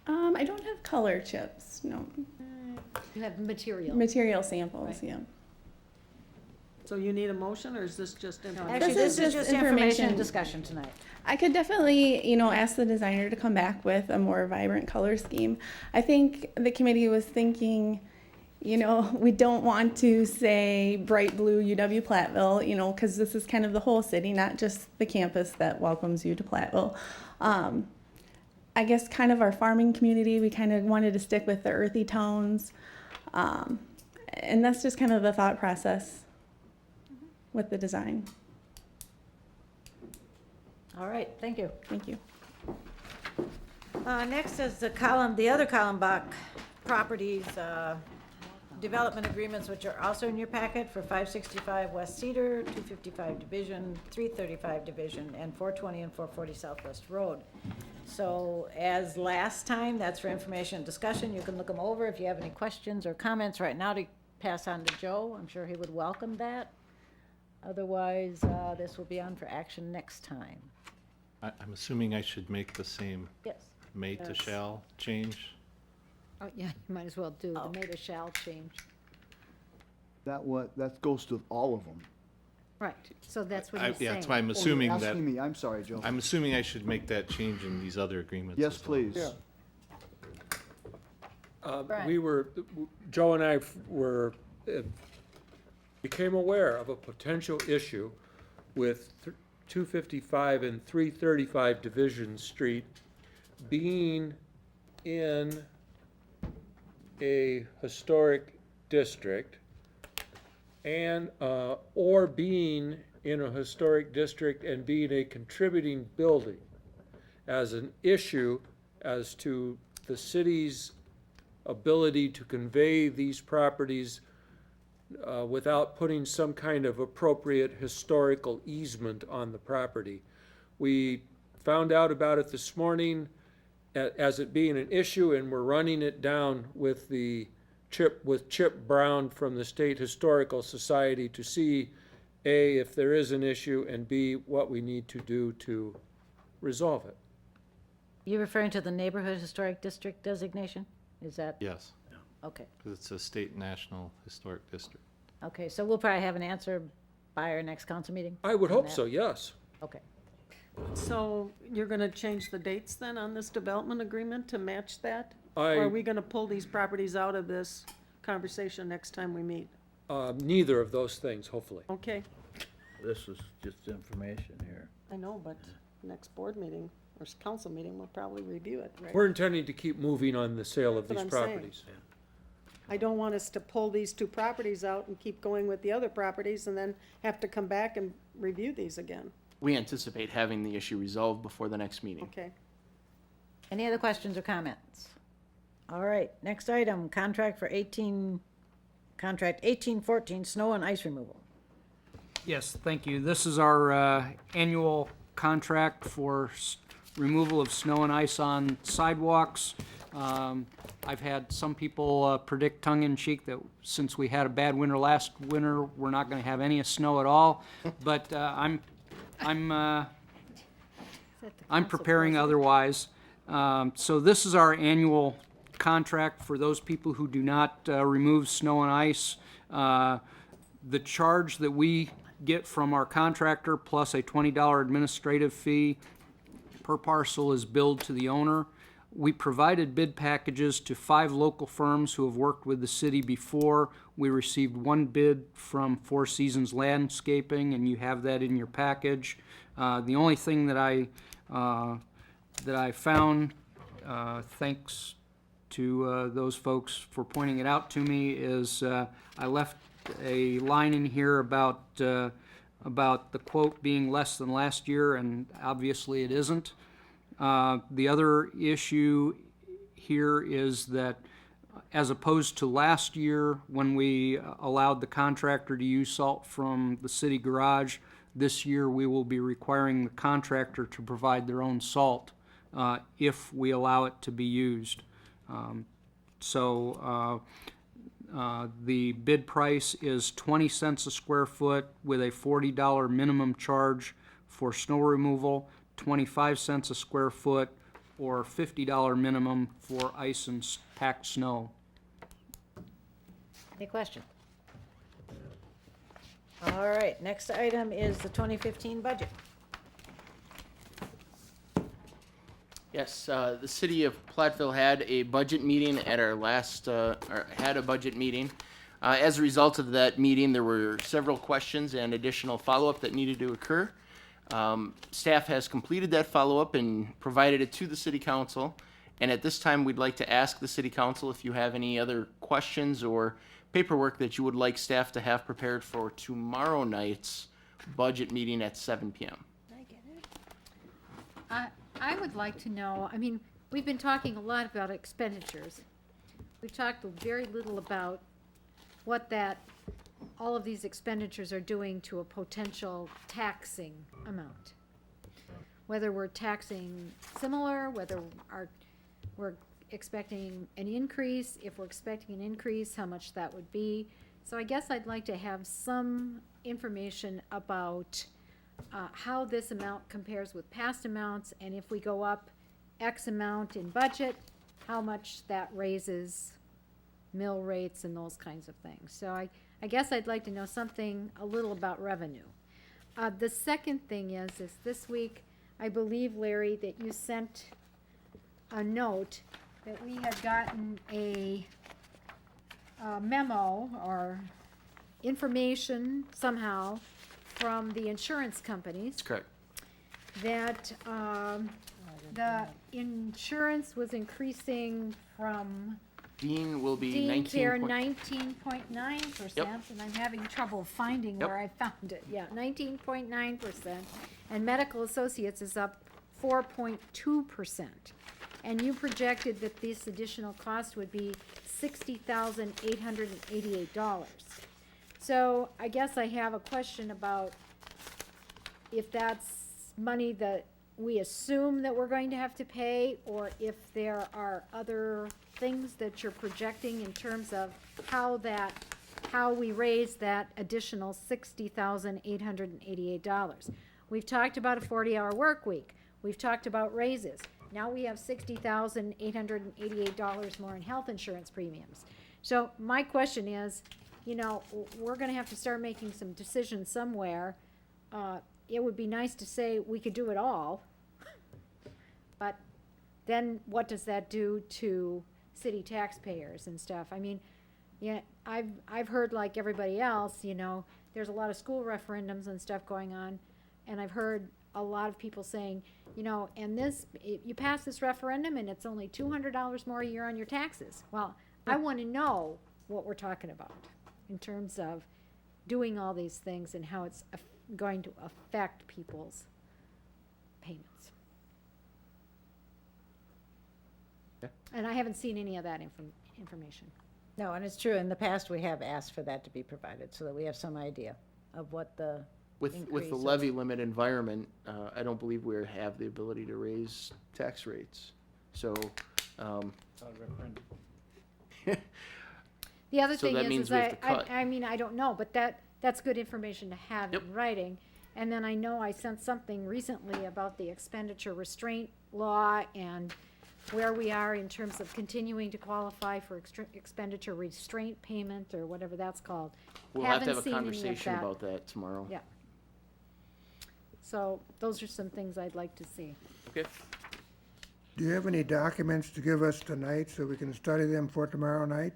Speaker 18: I don't have color chips, no.
Speaker 10: You have material.
Speaker 18: Material samples,
Speaker 10: Right.
Speaker 18: yeah.
Speaker 5: So you need a motion, or is this just information?
Speaker 1: Actually,
Speaker 18: This is
Speaker 1: this is
Speaker 18: just
Speaker 1: just information and
Speaker 18: information.
Speaker 1: discussion tonight.
Speaker 18: I could definitely, ask the designer to come back with a more vibrant color scheme. I think the committee was thinking, we don't want to say bright blue UW Platteville, because this is kind of the whole city, not just the campus that welcomes you to Platteville. I guess kind of our farming community, we kind of wanted to stick with the earthy tones. And that's just kind of the thought process with the design.
Speaker 1: All right, thank you.
Speaker 18: Thank you.
Speaker 1: Next is the other Kallenbach properties, development agreements, which are also in your packet for 565 West Cedar, 255 Division, 335 Division, and 420 and 440 Southwest Road. So as last time, that's for information and discussion. You can look them over. If you have any questions or comments right now to pass on to Joe, I'm sure he would welcome that. Otherwise, this will be on for action next time.
Speaker 7: I'm assuming I should make the same
Speaker 1: Yes.
Speaker 7: may to
Speaker 5: Yes.
Speaker 7: shall change?
Speaker 10: Oh, yeah, you might as well do. The may to shall change.
Speaker 8: That goes to all of them.
Speaker 10: Right, so that's what he's
Speaker 7: Yeah,
Speaker 10: saying.
Speaker 7: that's why I'm
Speaker 8: Oh,
Speaker 7: assuming
Speaker 8: you're
Speaker 7: that,
Speaker 8: asking me, I'm sorry, Joe.
Speaker 7: I'm assuming I should make that change in these other agreements.
Speaker 8: Yes,
Speaker 7: as well.
Speaker 8: please.
Speaker 4: Yeah.
Speaker 1: Brian.
Speaker 14: Joe and I became aware of a potential issue with 255 and 335 Division Street being in a historic district and, or being in a historic district and being a contributing building as an issue as to the city's ability to convey these properties without putting some kind of appropriate historical easement on the property. We found out about it this morning as it being an issue, and we're running it down with Chip Brown from the State Historical Society to see, A, if there is an issue, and B, what we need to do to resolve it.
Speaker 1: You referring to the neighborhood historic district designation? Is that?
Speaker 7: Yes,
Speaker 1: Okay,
Speaker 7: because it's a state and national historic district.
Speaker 1: okay, so we'll probably have an answer by our next council meeting?
Speaker 14: I would
Speaker 1: on
Speaker 14: hope
Speaker 1: that?
Speaker 14: so, yes.
Speaker 1: Okay.
Speaker 5: So you're gonna change the dates then on this development agreement to match that? Or
Speaker 14: I-
Speaker 5: are we gonna pull these properties out of this conversation next time we meet?
Speaker 14: Neither of those things, hopefully.
Speaker 5: Okay,
Speaker 3: This is just information here.
Speaker 5: I know, but next board meeting or council meeting, we'll probably review it, right?
Speaker 14: We're intending to keep moving on the sale of
Speaker 5: That's
Speaker 14: these
Speaker 5: what I'm saying.
Speaker 14: properties.
Speaker 5: I don't want us to pull these two properties out and keep going with the other properties and then have to come back and review these again.
Speaker 9: We anticipate having the issue resolved before the next meeting.
Speaker 5: Okay.
Speaker 1: Any other questions or comments? All right, next item, contract 1814, snow and ice removal.
Speaker 11: Yes, thank you. This is our annual contract for removal of snow and ice on sidewalks. I've had some people predict tongue-in-cheek that since we had a bad winter last winter, we're not going to have any snow at all. But I'm preparing otherwise. So this is our annual contract for those people who do not remove snow and ice. The charge that we get from our contractor plus a $20 administrative fee per parcel is billed to the owner. We provided bid packages to 5 local firms who have worked with the city before. We received 1 bid from Four Seasons Landscaping, and you have that in your package. The only thing that I found, thanks to those folks for pointing it out to me, is I left a line in here about the quote being less than last year, and obviously it isn't. The other issue here is that as opposed to last year when we allowed the contractor to use salt from the city garage, this year we will be requiring the contractor to provide their own salt if we allow it to be used. The bid price is 20 cents a square foot with a $40 minimum charge for snow removal, 25 cents a square foot, or $50 minimum for ice and packed snow.
Speaker 1: Any question? All right, next item is the 2015 budget.
Speaker 9: Yes, the city of Platteville had a budget meeting at our last, had a budget meeting. As a result of that meeting, there were several questions and additional follow-up that needed to occur. Staff has completed that follow-up and provided it to the city council. And at this time, we'd like to ask the city council if you have any other questions or paperwork that you would like staff to have prepared for tomorrow night's budget meeting at 7 p.m.
Speaker 10: I would like to know, I mean, we've been talking a lot about expenditures. We've talked very little about what all of these expenditures are doing to a potential taxing amount. Whether we're taxing similar, whether we're expecting an increase, if we're expecting an increase, how much that would be. So I guess I'd like to have some information about how this amount compares with past amounts, and if we go up X amount in budget, how much that raises mill rates and those kinds of things. So I guess I'd like to know something a little about revenue. The second thing is this week, I believe, Larry, that you sent a note that we had gotten a memo or information somehow from the insurance companies
Speaker 9: That's correct.
Speaker 10: that the insurance was increasing from
Speaker 9: Dean will be
Speaker 10: Dean
Speaker 9: 19.
Speaker 10: Care 19.9%, and I'm having trouble finding
Speaker 9: Yep.
Speaker 10: where I found it. Yeah, 19.9%. And Medical Associates is up 4.2%. And you projected that this additional cost would be $60,888. So I guess I have a question about if that's money that we assume that we're going to have to pay, or if there are other things that you're projecting in terms of how we raise that additional $60,888. We've talked about a 40-hour work week. We've talked about raises. Now we have $60,888 more in health insurance premiums. So my question is, you know, we're gonna have to start making some decisions somewhere. It would be nice to say we could do it all, but then what does that do to city taxpayers and stuff? I mean, yeah, I've heard like everybody else, you know, there's a lot of school referendums and stuff going on, and I've heard a lot of people saying, you know, and this, you pass this referendum and it's only $200 more a year on your taxes. Well, I want to know what we're talking about in terms of doing all these things and how it's going to affect people's payments.
Speaker 9: Okay.
Speaker 10: And I haven't seen any of that information.
Speaker 1: No, and it's true, in the past, we have asked for that to be provided, so that we have some idea of what the
Speaker 9: With the
Speaker 1: increase of-
Speaker 9: levy limit environment, I don't believe we have the ability to raise tax rates. So,
Speaker 10: The other
Speaker 9: So
Speaker 10: thing
Speaker 9: that means
Speaker 10: is
Speaker 9: we have to cut.
Speaker 10: I mean, I don't know, but that's good information to have
Speaker 9: Yep.
Speaker 10: in writing. And then I know I sent something recently about the expenditure restraint law and where we are in terms of continuing to qualify for expenditure restraint payment or whatever that's called.
Speaker 9: we'll have to have
Speaker 10: Haven't
Speaker 9: a
Speaker 10: seen any of
Speaker 9: conversation
Speaker 10: that.
Speaker 9: about that tomorrow.
Speaker 10: Yeah. So those are some things I'd like to see.
Speaker 9: Okay.
Speaker 4: Do you have any documents to give us tonight so we can study them for tomorrow night?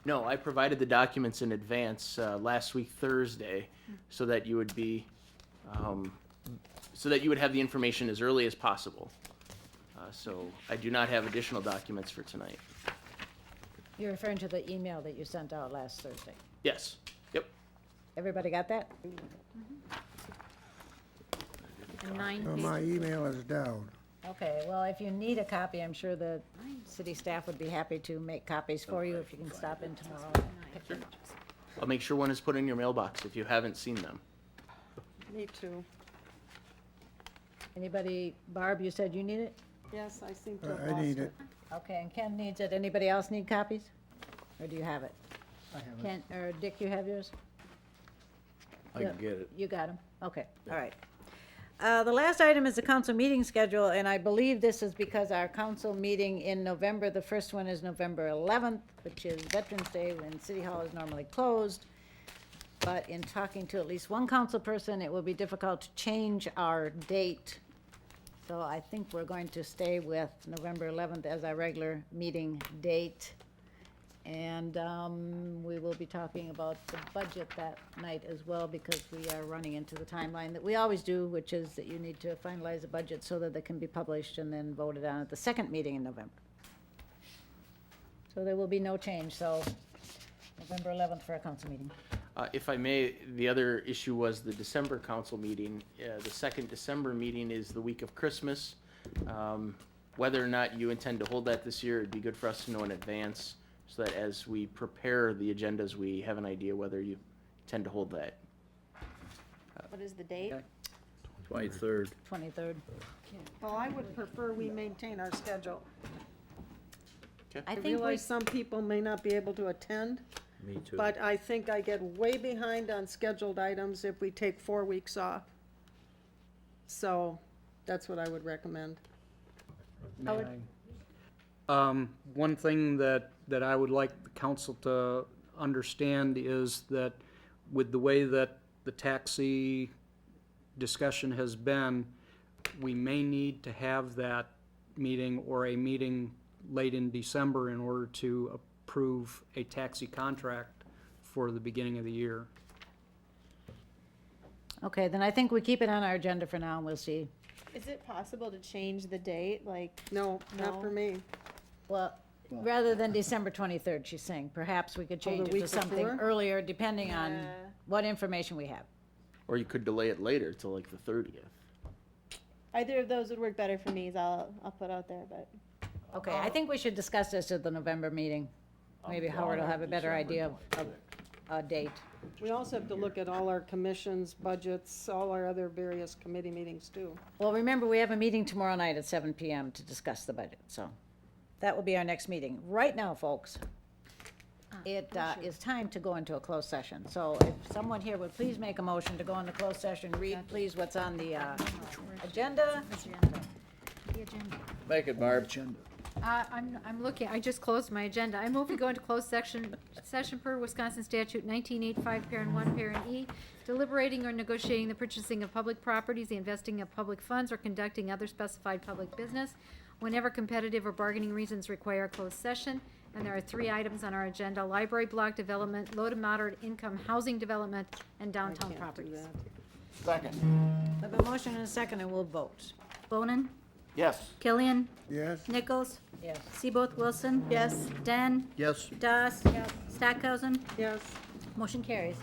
Speaker 9: No, I provided the documents in advance last week Thursday, so that you would be, so that you would have the information as early as possible. So I do not have additional documents for tonight.
Speaker 1: You're referring to the email that you sent out last Thursday.
Speaker 9: Yes. Yep.
Speaker 1: Everybody got that?
Speaker 10: And 9
Speaker 4: Well, my
Speaker 10: pages.
Speaker 4: email is down.
Speaker 1: Okay, well, if you need a copy, I'm sure the city staff would be happy to make copies for you if you can stop in tomorrow and pick them up.
Speaker 9: I'll make sure one is put in your mailbox if you haven't seen them.
Speaker 5: Me too.
Speaker 1: Anybody, Barb, you said you need it?
Speaker 5: Yes, I seem to have
Speaker 4: I
Speaker 5: lost
Speaker 4: need
Speaker 5: it.
Speaker 4: it.
Speaker 1: Okay, and Ken needs it. Anybody else need copies? Or do you have it?
Speaker 16: I have it.
Speaker 1: Ken, or Dick, you have yours?
Speaker 3: I can get it.
Speaker 1: You got them? Okay, all right. The last item is the council meeting schedule, and I believe this is because our council meeting in November, the first one is November 11th, which is Veterans Day, when City Hall is normally closed. But in talking to at least one council person, it will be difficult to change our date. So I think we're going to stay with November 11th as our regular meeting date. And we will be talking about the budget that night as well, because we are running into the timeline that we always do, which is that you need to finalize a budget so that it can be published and then voted on at the second meeting in November. So there will be no change, so November 11th for our council meeting.
Speaker 9: If I may, the other issue was the December council meeting. The second December meeting is the week of Christmas. Whether or not you intend to hold that this year, it'd be good for us to know in advance, so that as we prepare the agendas, we have an idea whether you intend to hold that.
Speaker 12: What is the date?
Speaker 3: 23rd.
Speaker 1: 23rd.
Speaker 5: Well, I would prefer we maintain our schedule.
Speaker 1: I
Speaker 5: I
Speaker 1: think we,
Speaker 5: realize some people may not be able to attend,
Speaker 3: Me too.
Speaker 5: but I think I get way behind on scheduled items if we take 4 weeks off. So that's what I would recommend.
Speaker 11: One thing that I would like the council to understand is that with the way that the taxi discussion has been, we may need to have that meeting or a meeting late in December in order to approve a taxi contract for the beginning of the year.
Speaker 1: okay, then I think we keep it on our agenda for now, and we'll see.
Speaker 12: Is it possible to change the date? Like,
Speaker 5: No, not for
Speaker 12: No.
Speaker 5: me.
Speaker 1: Well, Rather than December 23rd, she's saying, perhaps we could change it to
Speaker 5: week
Speaker 1: something
Speaker 5: before?
Speaker 1: earlier, depending on what information we have.
Speaker 16: Or you could delay it later till like the 30th.
Speaker 12: Either of those would work better for me, is all I'll put out there, but.
Speaker 1: Okay, I think we should discuss this at the November meeting. Maybe Howard will have a better idea of a date.
Speaker 5: We also have to look at all our commissions, budgets, all our other various committee meetings too.
Speaker 1: Well, remember, we have a meeting tomorrow night at 7 PM to discuss the budget, so that will be our next meeting. Right now, folks, it is time to go into a closed session. So if someone here would please make a motion to go into closed session, read please what's on the agenda.
Speaker 10: The agenda.
Speaker 3: Make it, Barb.
Speaker 10: I'm looking, I just closed my agenda. I move we go into closed session per Wisconsin statute 1985, parent 1, parent E, deliberating or negotiating the purchasing of public properties, the investing of public funds, or conducting other specified public business whenever competitive or bargaining reasons require a closed session. And there are 3 items on our agenda: library block development, low to moderate income housing development, and downtown
Speaker 5: Can't do
Speaker 10: properties.
Speaker 5: that.
Speaker 3: Second.
Speaker 1: I have a motion and a second, and we'll vote.
Speaker 2: Bonin,
Speaker 3: Yes.
Speaker 2: Killian,
Speaker 4: Yes?
Speaker 2: Nichols,
Speaker 1: Yes.
Speaker 2: Seaboth Wilson.
Speaker 12: Yes.
Speaker 2: Den,
Speaker 16: Yes.
Speaker 2: Das, Stockhausen.
Speaker 5: Yes.
Speaker 2: Motion carries.